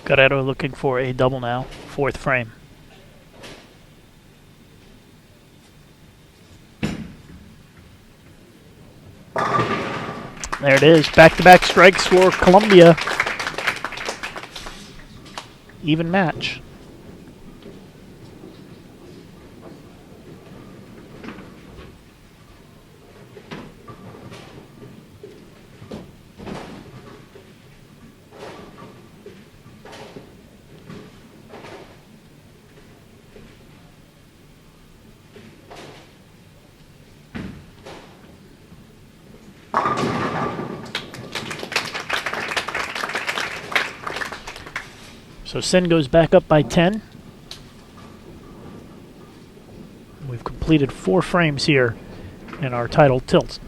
Guerrero looking for a double now, fourth frame. There it is, back-to-back strikes for Colombia. Even match. So Sin goes back up by 10. We've completed 4 frames here in our title tilt.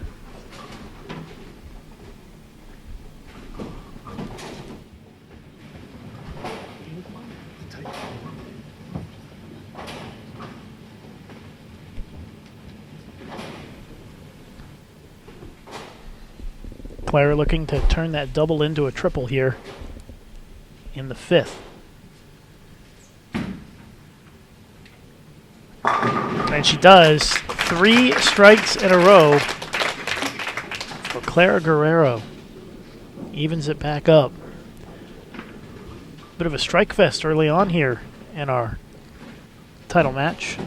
Clara looking to turn that double into a triple here in the fifth. And she does. 3 strikes in a row for Clara Guerrero. Evens it back up. Bit of a strike fest early on here in our title match.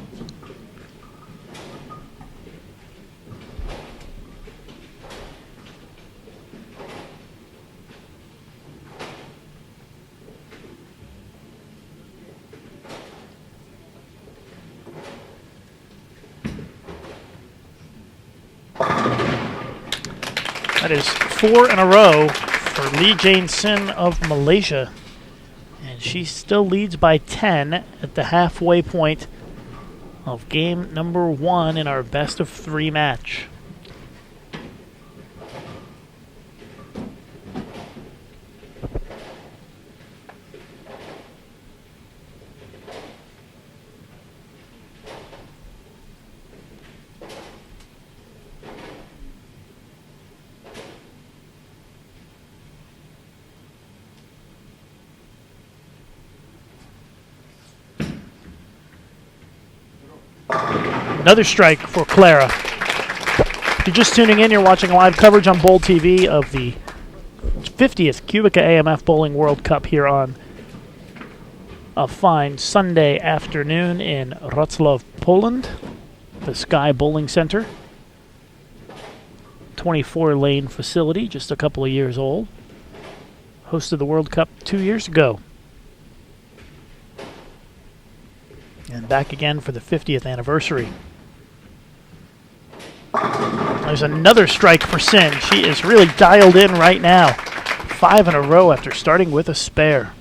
That is 4 in a row for Lee Jane Sin of Malaysia. And she still leads by 10 at the halfway point of game number 1 in our best of 3 match. Another strike for Clara. If you're just tuning in, you're watching live coverage on Bowl TV of the 50th QubicaAMF Bowling World Cup here on a fine Sunday afternoon in Wrocław, Poland, the Sky Bowling Center. 24-lane facility, just a couple of years old. Hosted the World Cup 2 years ago. And back again for the 50th anniversary. There's another strike for Sin. She is really dialed in right now. 5 in a row after starting with a spare.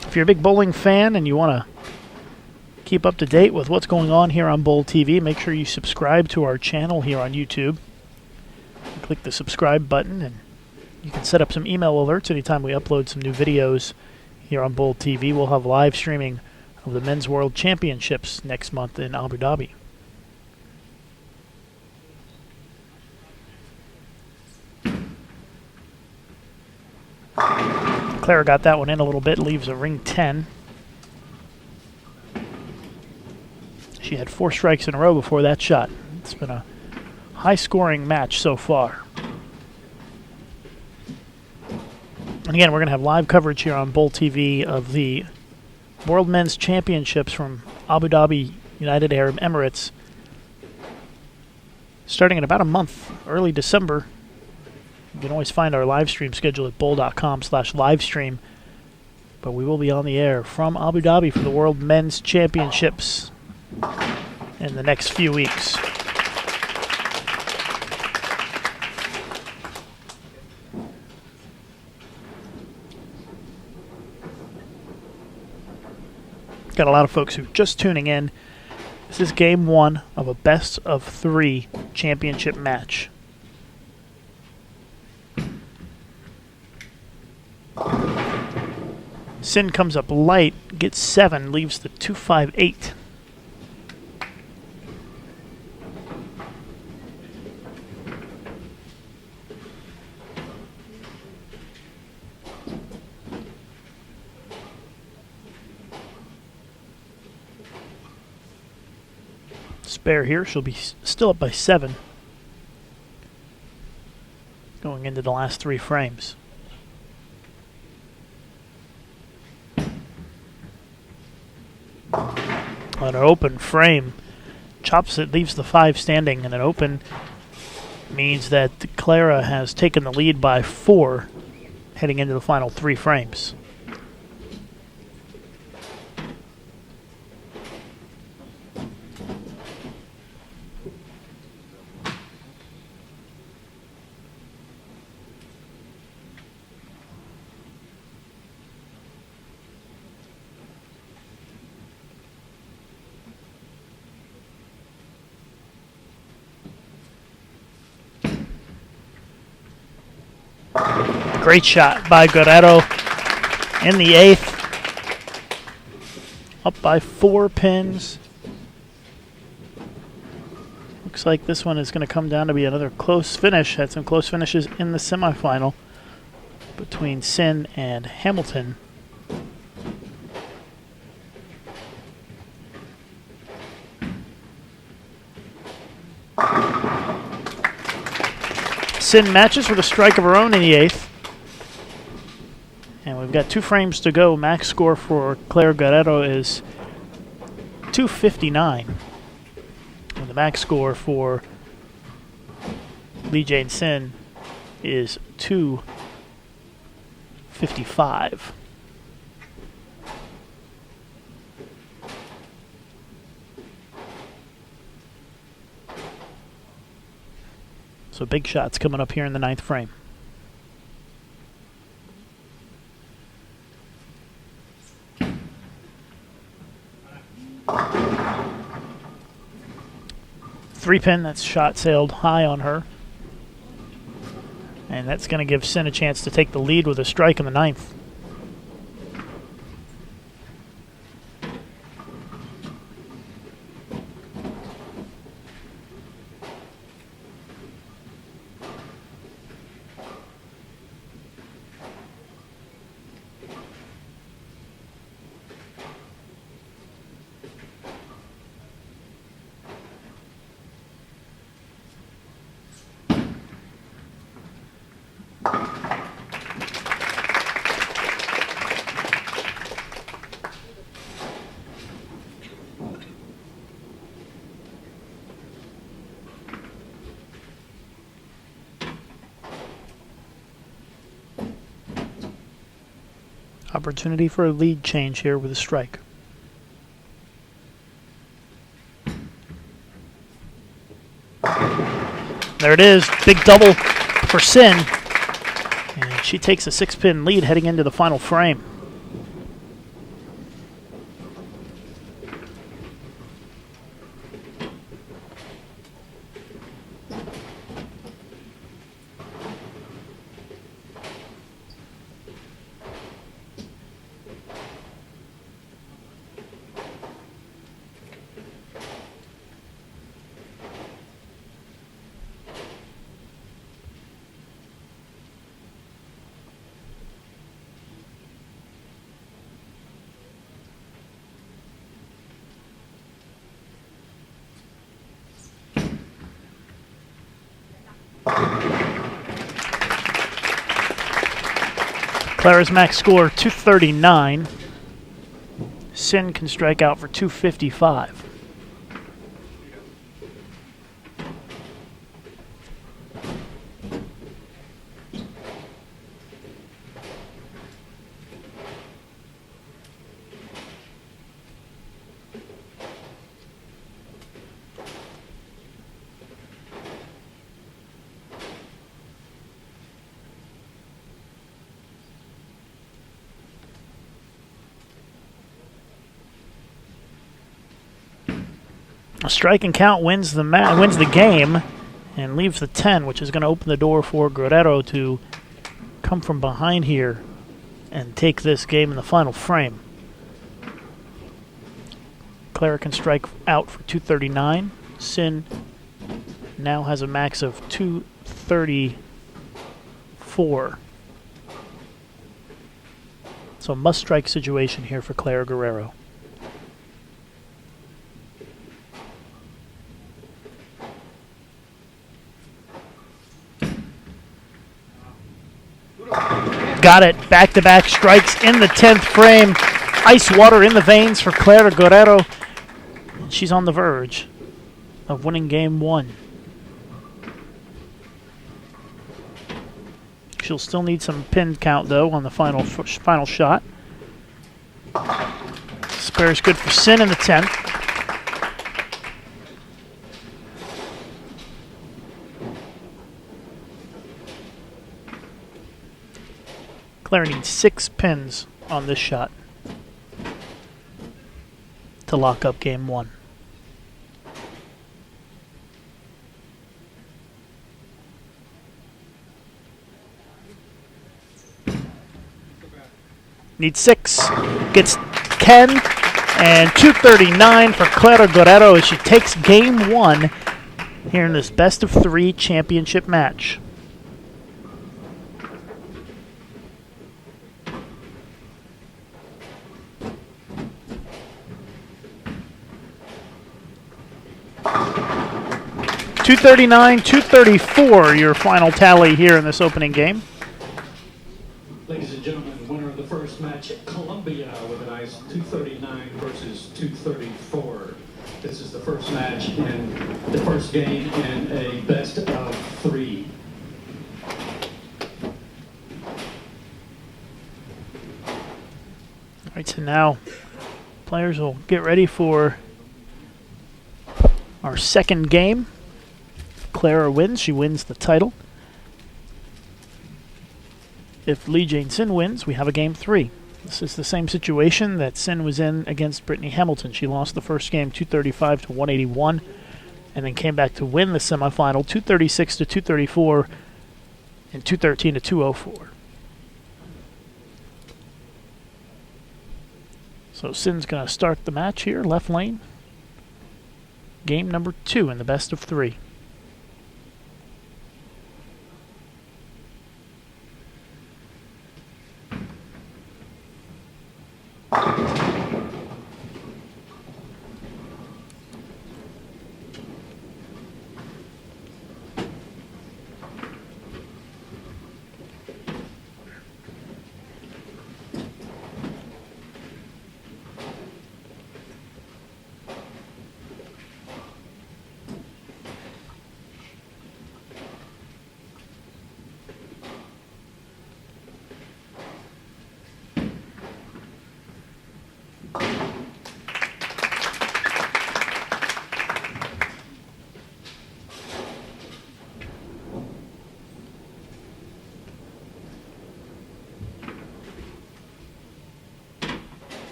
If you're a big bowling fan and you want to keep up to date with what's going on here on Bowl TV, make sure you subscribe to our channel here on YouTube. Click the subscribe button and you can set up some email alerts anytime we upload some new videos here on Bowl TV. We'll have live streaming of the Men's World Championships next month in Abu Dhabi. Clara got that one in a little bit, leaves a ring 10. She had 4 strikes in a row before that shot. It's been a high-scoring match so far. And again, we're going to have live coverage here on Bowl TV of the World Men's Championships from Abu Dhabi, United Arab Emirates. starting in about a month, early December. You can always find our live stream schedule at bowl.com/livestream. But we will be on the air from Abu Dhabi for the World Men's Championships in the next few weeks. Got a lot of folks who are just tuning in. This is game one of a best-of-3 championship match. Sin comes up light, gets 7, leaves the 2-5-8. Spare here, she'll be still up by 7 going into the last 3 frames. On an open frame, chops it, leaves the 5 standing, and an open means that Clara has taken the lead by 4 heading into the final 3 frames. Great shot by Guerrero in the 8th. Up by 4 pins. Looks like this one is going to come down to be another close finish. Had some close finishes in the semifinal between Sin and Hamilton. Sin matches with a strike of her own in the 8th. And we've got 2 frames to go. Max score for Claire Guerrero is 259. And the max score for Lee Jane Sin is 255. So big shots coming up here in the 9th frame. Three pin, that's shot sailed high on her. And that's going to give Sin a chance to take the lead with a strike in the 9th. Opportunity for a lead change here with a strike. There it is, big double for Sin. And she takes a 6-pin lead heading into the final frame. Clara's max score 239. Sin can strike out for 255. A strike and count wins the game and leaves the 10, which is going to open the door for Guerrero to come from behind here and take this game in the final frame. Clara can strike out for 239. Sin now has a max of 234. So must-strike situation here for Clara Guerrero. Got it. Back-to-back strikes in the 10th frame. Ice water in the veins for Clara Guerrero. She's on the verge of winning game 1. She'll still need some pin count, though, on the final shot. Spare's good for Sin in the 10th. Clara needs 6 pins on this shot to lock up game 1. Needs 6, gets 10, and 239 for Clara Guerrero as she takes game 1 here in this best of 3 championship match. $239-234, your final tally here in this opening game. Ladies and gentlemen, winner of the first match, Colombia, with a nice 239 versus 234. This is the first match in the first game in a best of 3. All right, so now players will get ready for our second game. Clara wins, she wins the title. If Lee Jane Sin wins, we have a game 3. This is the same situation that Sin was in against Brittany Hamilton. She lost the first game 235-181 and then came back to win the semifinal 236-234 and 213-204. So Sin's going to start the match here, left lane. Game number 2 in the best of 3.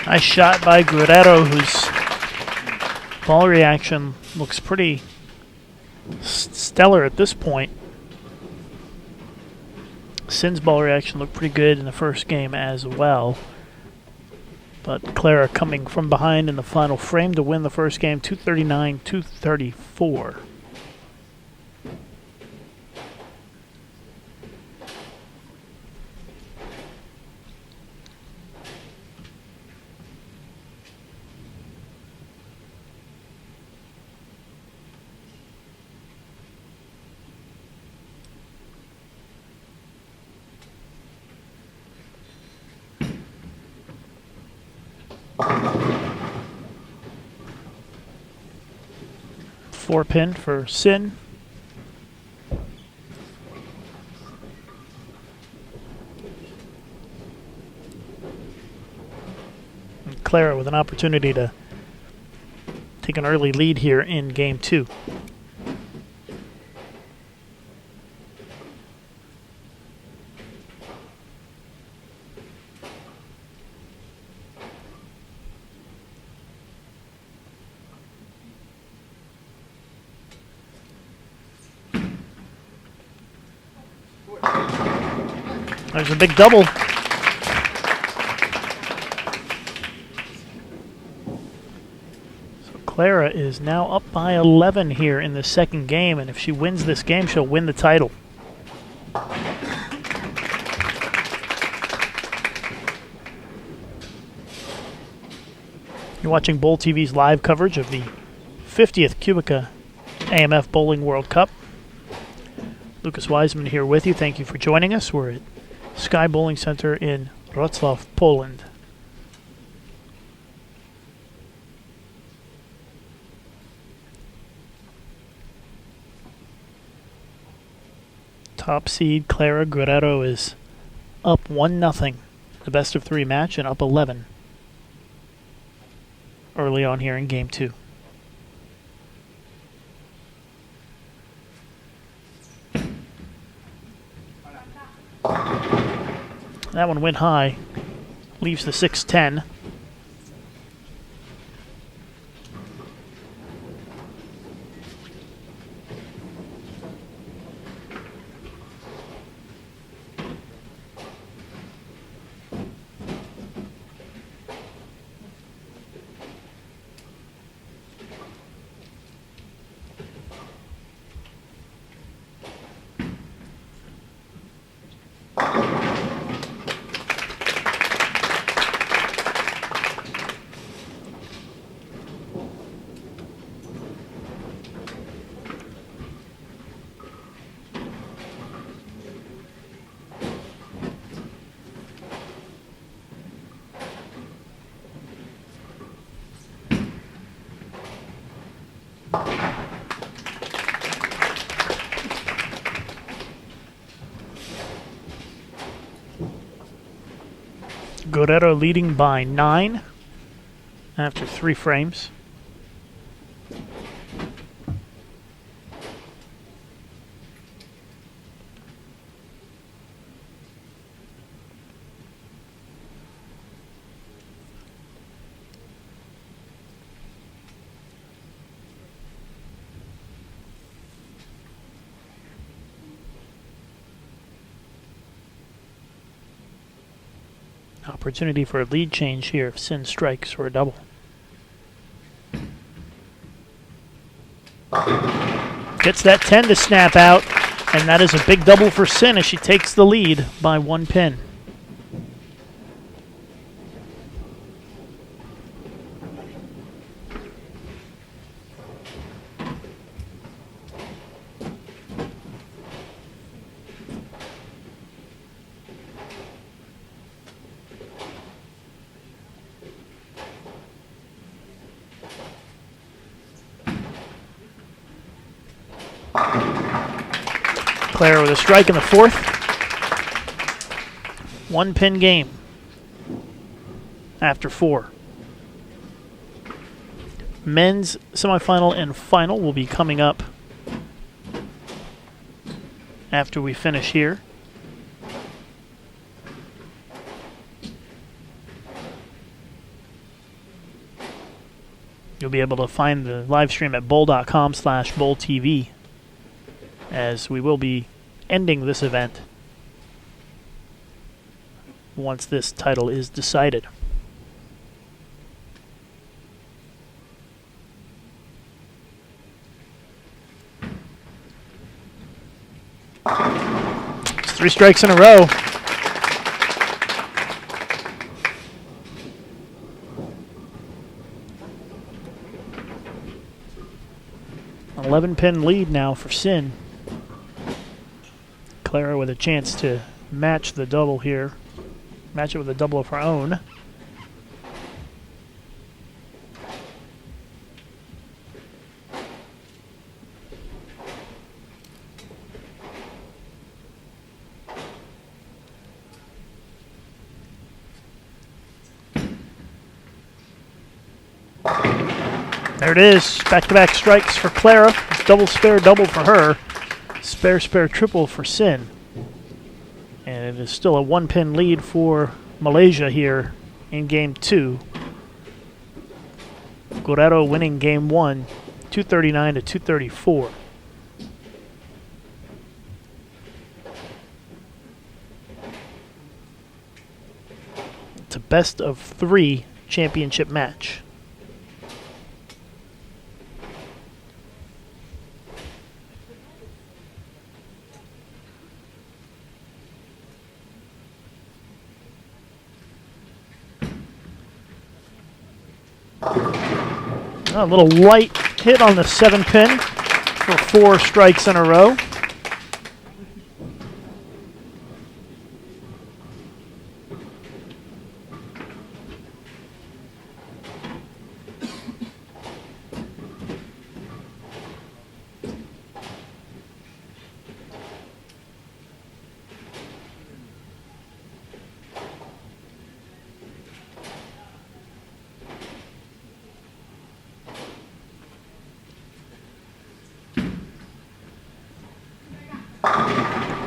Nice shot by Guerrero, whose ball reaction looks pretty stellar at this point. Sin's ball reaction looked pretty good in the first game as well. But Clara coming from behind in the final frame to win the first game, 239-234. Four pin for Sin. And Clara with an opportunity to take an early lead here in game 2. There's a big double. So Clara is now up by 11 here in the second game, and if she wins this game, she'll win the title. You're watching Bowl TV's live coverage of the 50th QubicaAMF Bowling World Cup. Lucas Wiseman here with you. Thank you for joining us. We're at Sky Bowling Center in Wrocław, Poland. Top seed Clara Guerrero is up 1-0. The best of 3 match and up 11 early on here in game 2. That one went high, leaves the 6-10. Guerrero leading by 9 after 3 frames. Opportunity for a lead change here if Sin strikes or a double. Gets that 10 to snap out, and that is a big double for Sin as she takes the lead by 1 pin. Clara with a strike in the 4th. 1 pin game after 4. Men's semifinal and final will be coming up after we finish here. You'll be able to find the live stream at bowl.com/bowltv, as we will be ending this event once this title is decided. It's 3 strikes in a row. An 11-pin lead now for Sin. Clara with a chance to match the double here. Match it with a double of her own. There it is. Back-to-back strikes for Clara. It's double, spare, double for her. Spare, spare, triple for Sin. And it is still a 1-pin lead for Malaysia here in game 2. Guerrero winning game 1, 239 to 234. best-of-3 championship match. A little light hit on the 7-pin for 4 strikes in a row.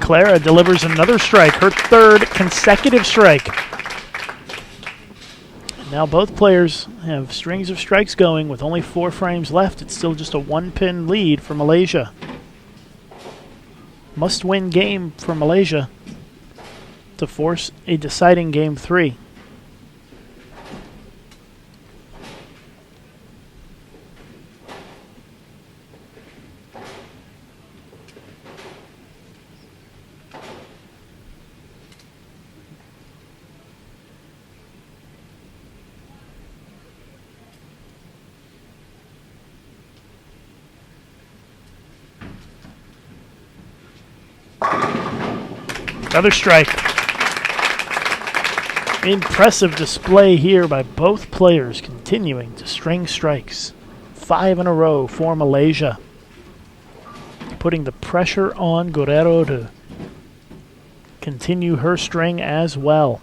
Clara delivers another strike, her 3rd consecutive strike. Now both players have strings of strikes going with only 4 frames left. It's still just a 1-pin lead for Malaysia. Must-win game for Malaysia to force a deciding game 3. Another strike. Impressive display here by both players, continuing to string strikes. 5 in a row for Malaysia. Putting the pressure on Guerrero to continue her string as well.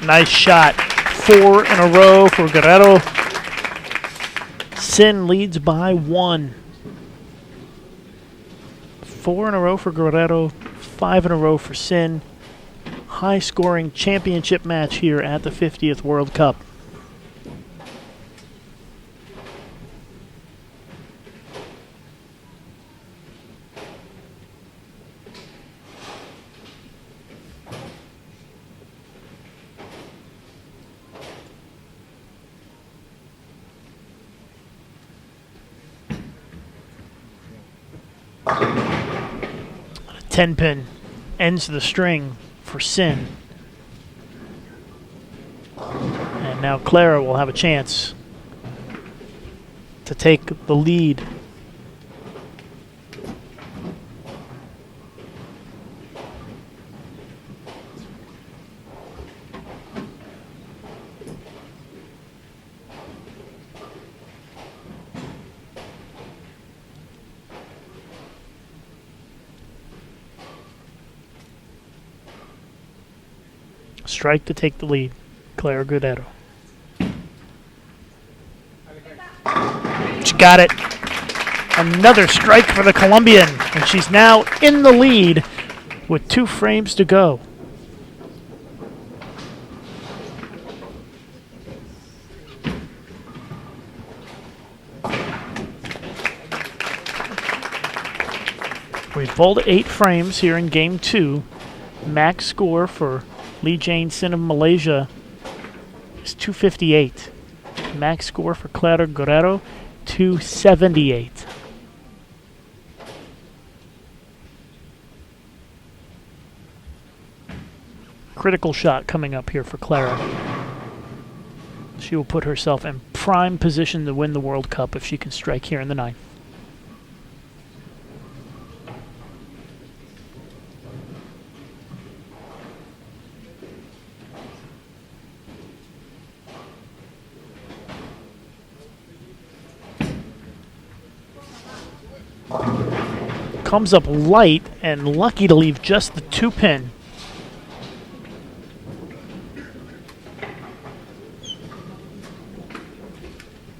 Nice shot. 4 in a row for Guerrero. Sin leads by 1. 4 in a row for Guerrero. 5 in a row for Sin. High-scoring championship match here at the 50th World Cup. A 10-pin ends the string for Sin. And now Clara will have a chance to take the lead. Strike to take the lead, Clara Guerrero. She got it. Another strike for the Colombian, and she's now in the lead with 2 frames to go. We've bowled 8 frames here in Game 2. Max score for Lee Jane Sin of Malaysia is 258. Max score for Clara Guerrero, 278. Critical shot coming up here for Clara. She will put herself in prime position to win the World Cup if she can strike here in the 9th. Comes up light and lucky to leave just the 2-pin.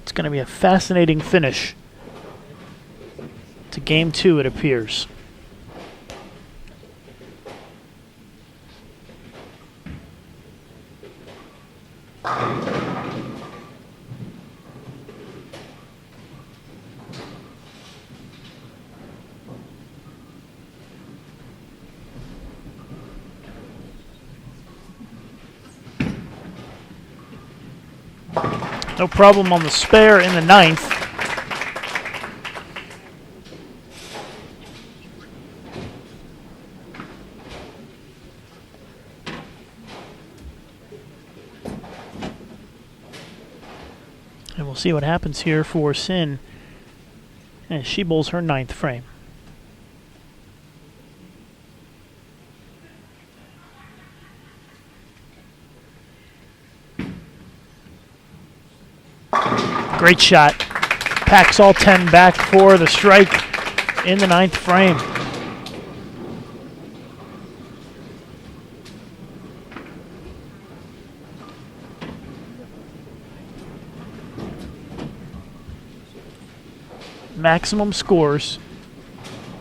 It's going to be a fascinating finish to Game 2, it appears. No problem on the spare in the ninth. And we'll see what happens here for Sin as she bowls her ninth frame. Great shot. Packs all 10 back for the strike in the ninth frame. Maximum scores.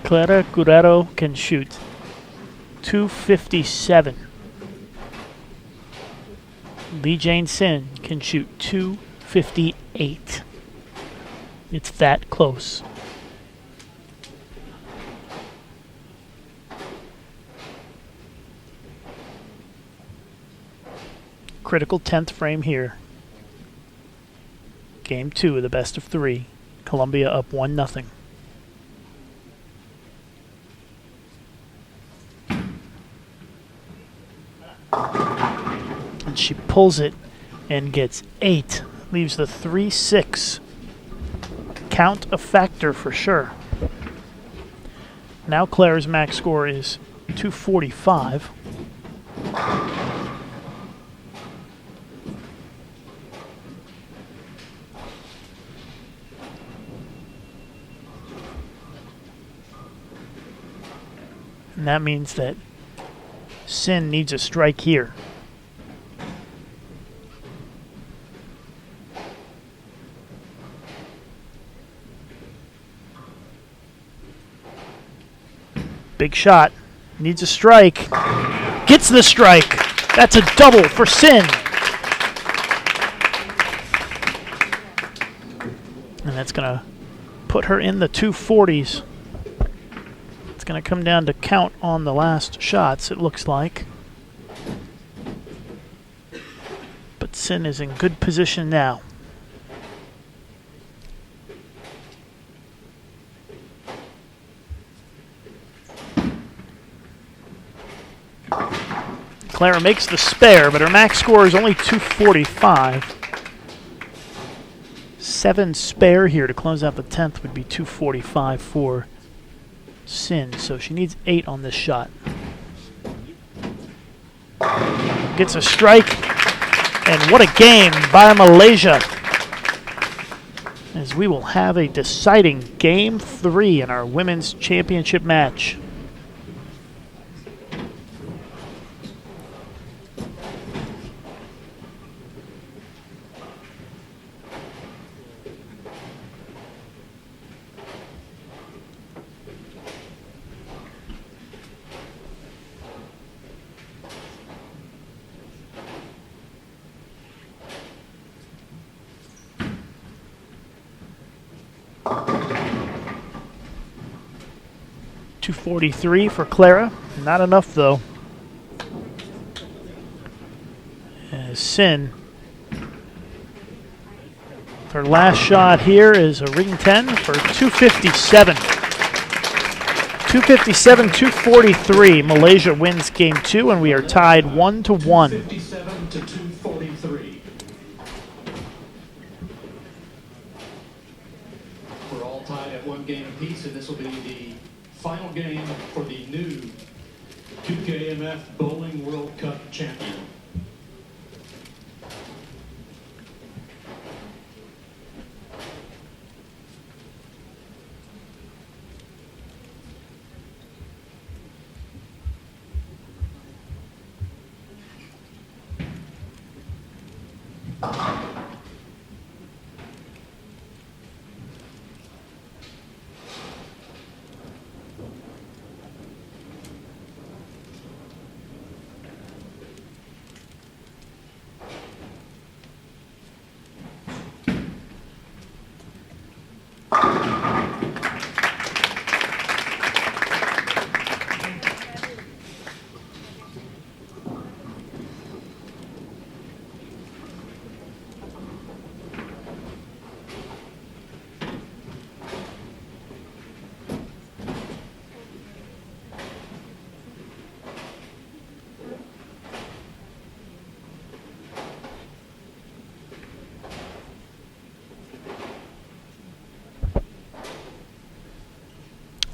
Clara Guerrero can shoot 257. Lee Jane Sin can shoot 258. It's that close. Critical 10th frame here. Game 2 of the best of 3. Columbia up 1-0. And she pulls it and gets 8. Leaves the 3-6. Count a factor for sure. Now Claire's max score is 245. And that means that Sin needs a strike here. Big shot. Needs a strike. Gets the strike. That's a double for Sin. And that's going to put her in the 240s. It's going to come down to count on the last shots, it looks like. But Sin is in good position now. Clara makes the spare, but her max score is only 245. 7 spare here to close out the 10th would be 245 for Sin, so she needs 8 on this shot. Gets a strike, and what a game by Malaysia, as we will have a deciding Game 3 in our women's championship match. .243 for Clara. Not enough, though. As Sin, her last shot here is a ring 10 for 257. 257, 243. Malaysia wins game 2, and we are tied 1-1. 57 to 243. We're all tied at 1 game apiece, and this will be the final game for the new QubicaAMF Bowling World Cup champion.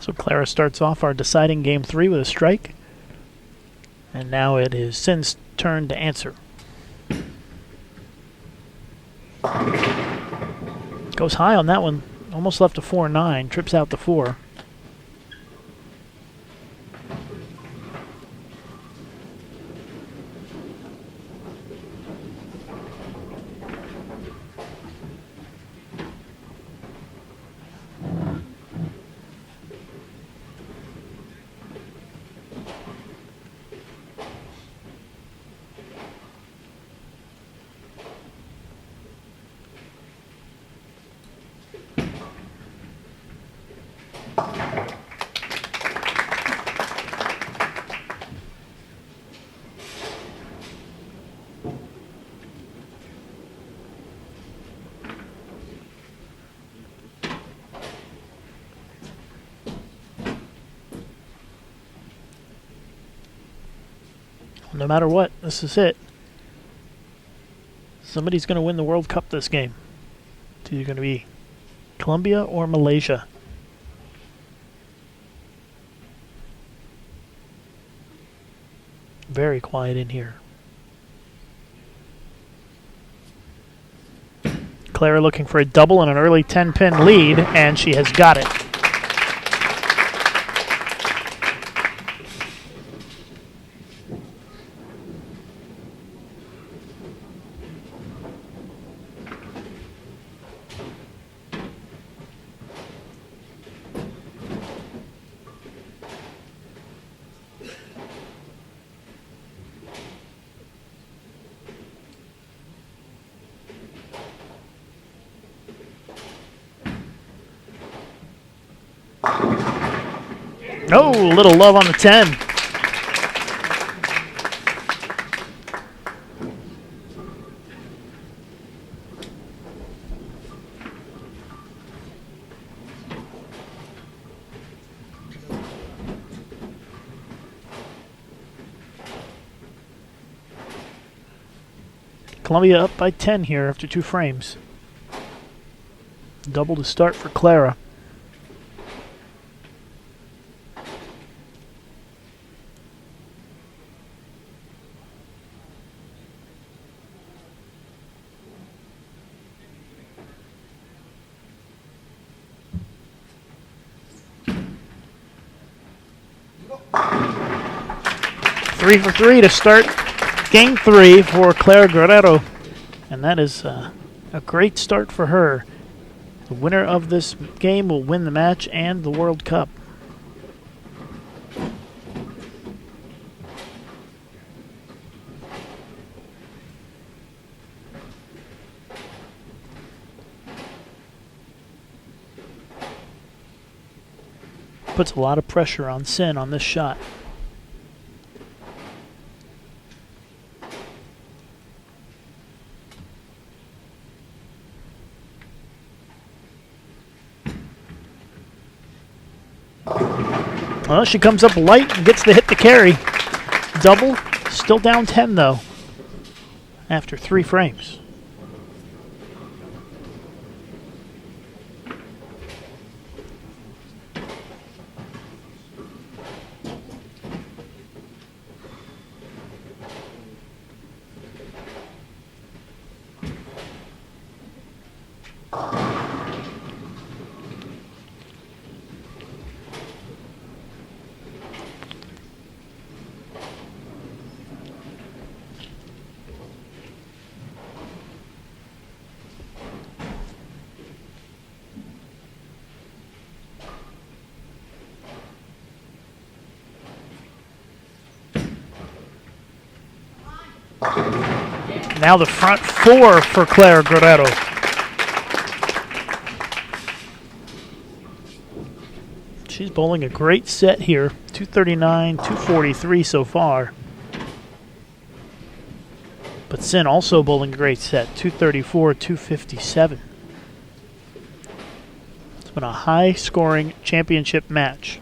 So Clara starts off our deciding game 3 with a strike. And now it is Sin's turn to answer. Goes high on that one. Almost left a 4-9. Trips out the 4. No matter what, this is it. Somebody's going to win the World Cup this game. It's either going to be Colombia or Malaysia. Very quiet in here. Clara looking for a double and an early 10-pin lead, and she has got it. Oh, little love on the 10. Colombia up by 10 here after 2 frames. Double to start for Clara. Three for 3 to start game 3 for Clara Guerrero. And that is a great start for her. The winner of this game will win the match and the World Cup. Puts a lot of pressure on Sin on this shot. Well, she comes up light and gets the hit to carry. Double, still down 10 though, after 3 frames. Now the front 4 for Clara Guerrero. She's bowling a great set here. 239, 243 so far. But Sin also bowling a great set. 234, 257. It's been a high-scoring championship match.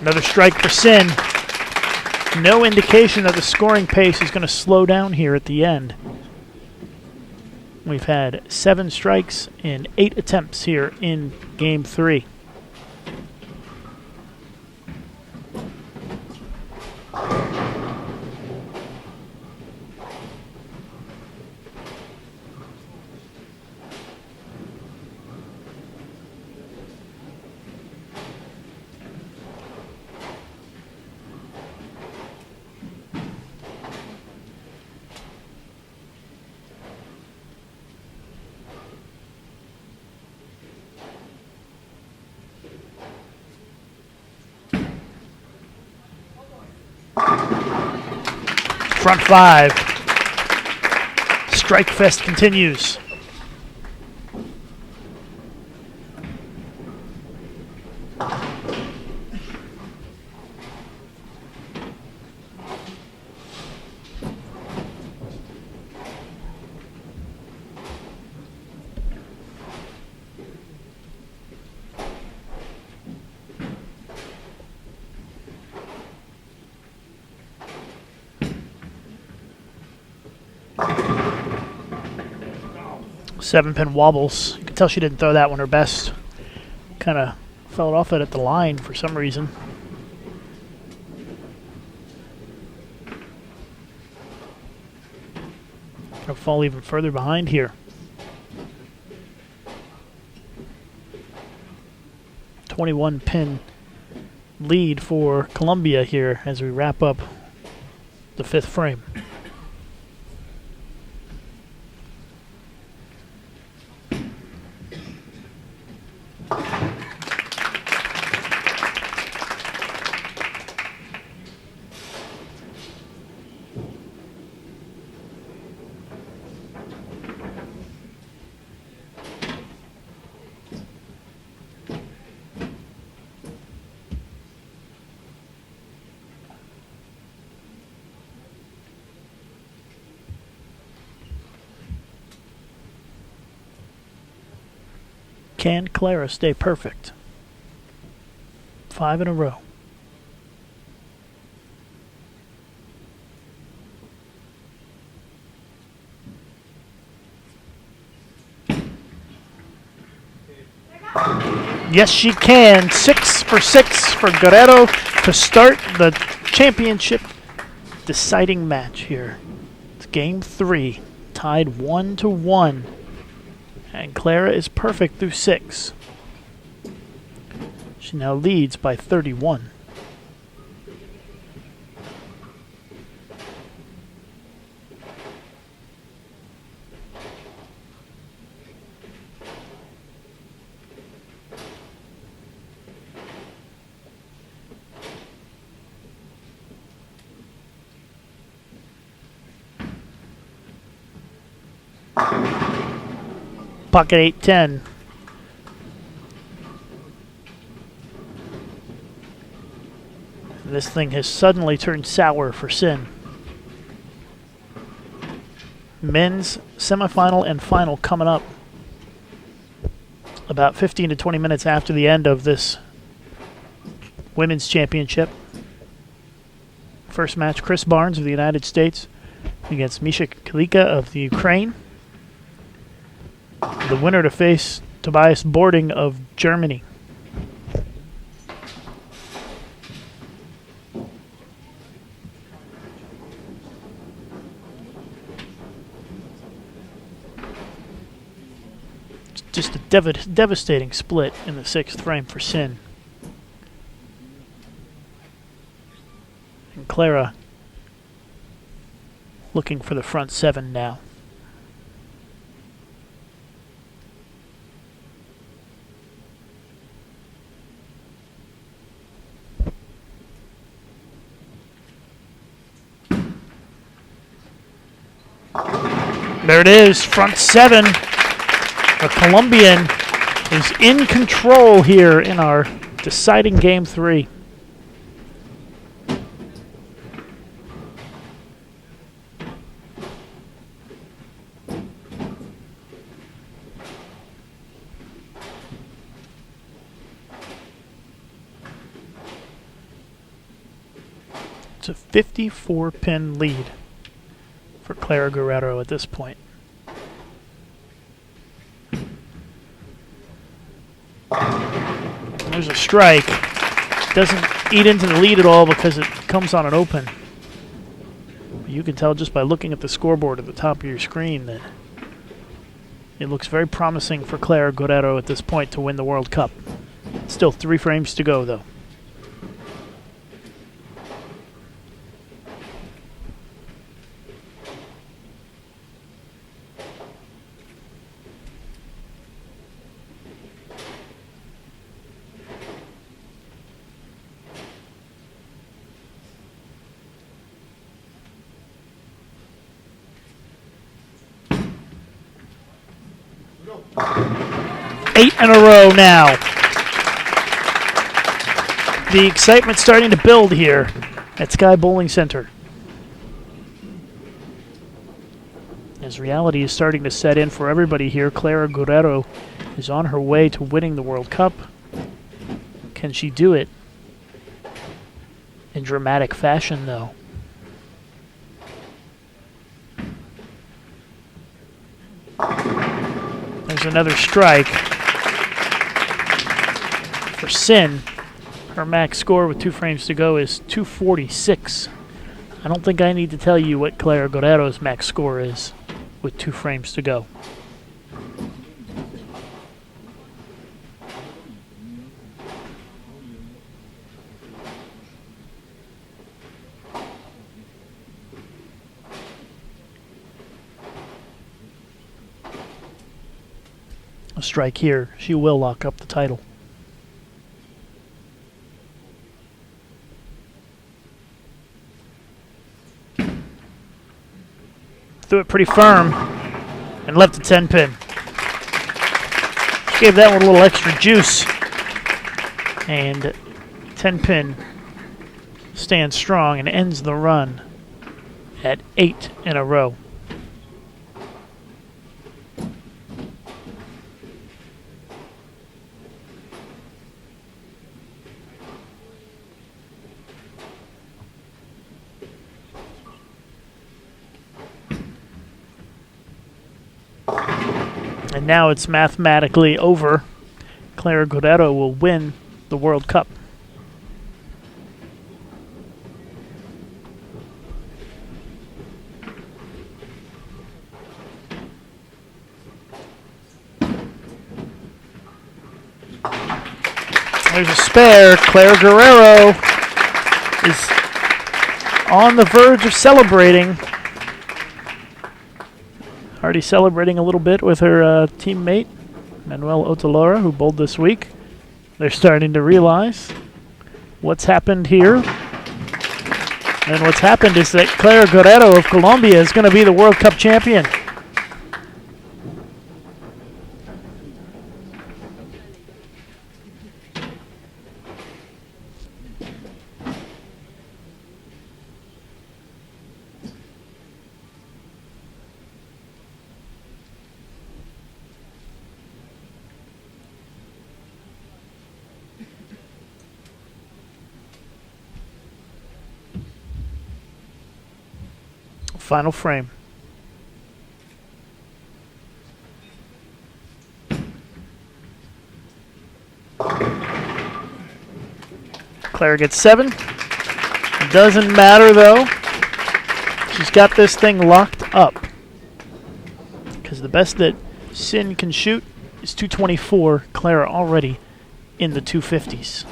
Another strike for Sin. No indication that the scoring pace is going to slow down here at the end. We've had 7 strikes in 8 attempts here in Game 3. Front 5. Strike Fest continues. Seven-pin wobbles. You can tell she didn't throw that one her best. Kind of fell off it at the line for some reason. Gonna fall even further behind here. 21-pin lead for Columbia here as we wrap up the 5th frame. Can Clara stay perfect? 5 in a row. Yes, she can. 6 for 6 for Guerrero to start the championship deciding match here. It's Game 3, tied 1-1. And Clara is perfect through 6. She now leads by 31. Pocket 8-10. This thing has suddenly turned sour for Sin. Men's semifinal and final coming up about 15 to 20 minutes after the end of this women's championship. First match, Chris Barnes of the United States against Misha Kalika of the Ukraine. The winner to face Tobias Boarding of Germany. It's just a devastating split in the 6th frame for Sin. And Clara looking for the front 7 now. There it is, front 7. The Colombian is in control here in our deciding Game 3. It's a 54-pin lead for Clara Guerrero at this point. There's a strike. Doesn't eat into the lead at all because it comes on an open. You can tell just by looking at the scoreboard at the top of your screen that it looks very promising for Clara Guerrero at this point to win the World Cup. Still 3 frames to go, though. Eight in a row now. The excitement's starting to build here at Sky Bowling Center, as reality is starting to set in for everybody here. Clara Guerrero is on her way to winning the World Cup. Can she do it in dramatic fashion, though? There's another strike for Sin. Her max score with 2 frames to go is 246. I don't think I need to tell you what Clara Guerrero's max score is with 2 frames to go. A strike here. She will lock up the title. Threw it pretty firm and left a 10-pin. Gave that one a little extra juice. And 10-pin stands strong and ends the run at 8 in a row. And now it's mathematically over. Clara Guerrero will win the World Cup. There's a spare. Clara Guerrero is on the verge of celebrating. Already celebrating a little bit with her teammate, Manuel Otalora, who bowled this week. They're starting to realize what's happened here. And what's happened is that Clara Guerrero of Colombia is going to be the World Cup champion. Final frame. Clara gets 7. Doesn't matter though. She's got this thing locked up. Because the best that Sin can shoot is 224. Clara already in the 250s.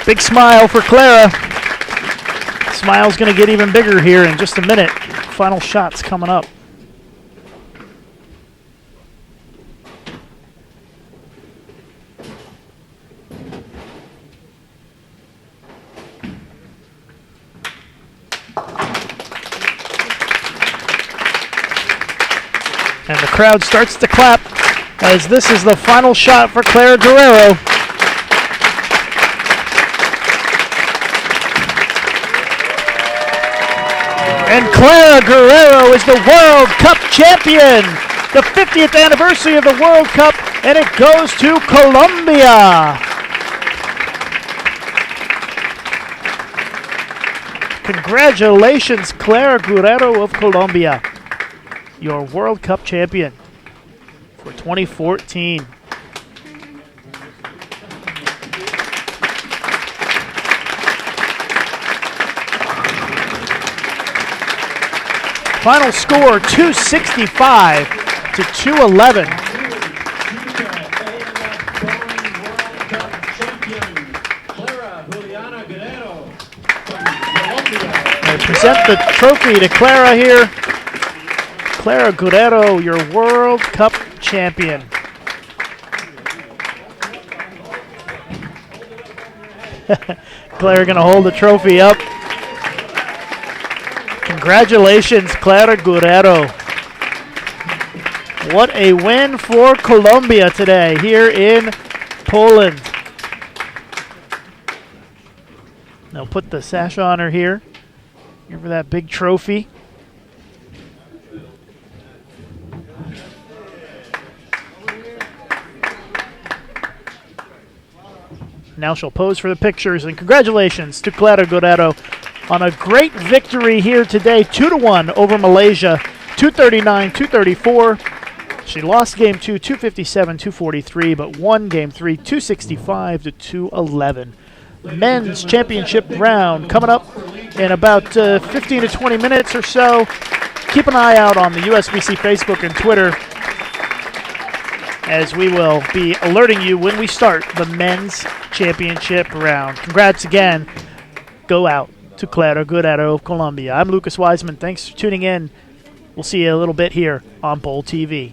Big smile for Clara. Smile's going to get even bigger here in just a minute. Final shot's coming up. And the crowd starts to clap as this is the final shot for Clara Guerrero. And Clara Guerrero is the World Cup champion. The 50th anniversary of the World Cup, and it goes to Colombia. Congratulations, Clara Guerrero of Colombia, your World Cup champion for 2014. Final score 265 to 211. I present the trophy to Clara here. Clara Guerrero, your World Cup champion. Clara gonna hold the trophy up. Congratulations, Clara Guerrero. What a win for Colombia today here in Poland. Now put the sash on her here. Give her that big trophy. Now she'll pose for the pictures, and congratulations to Clara Guerrero on a great victory here today, 2-1 over Malaysia, 239, 234. She lost game 2, 257, 243, but won game 3, 265 to 211. Men's championship round coming up in about 15 to 20 minutes or so. Keep an eye out on the USBC Facebook and Twitter, as we will be alerting you when we start the men's championship round. Congrats again. Go out to Clara Guerrero of Colombia. I'm Lucas Wiseman. Thanks for tuning in. We'll see you a little bit here on Bowl TV.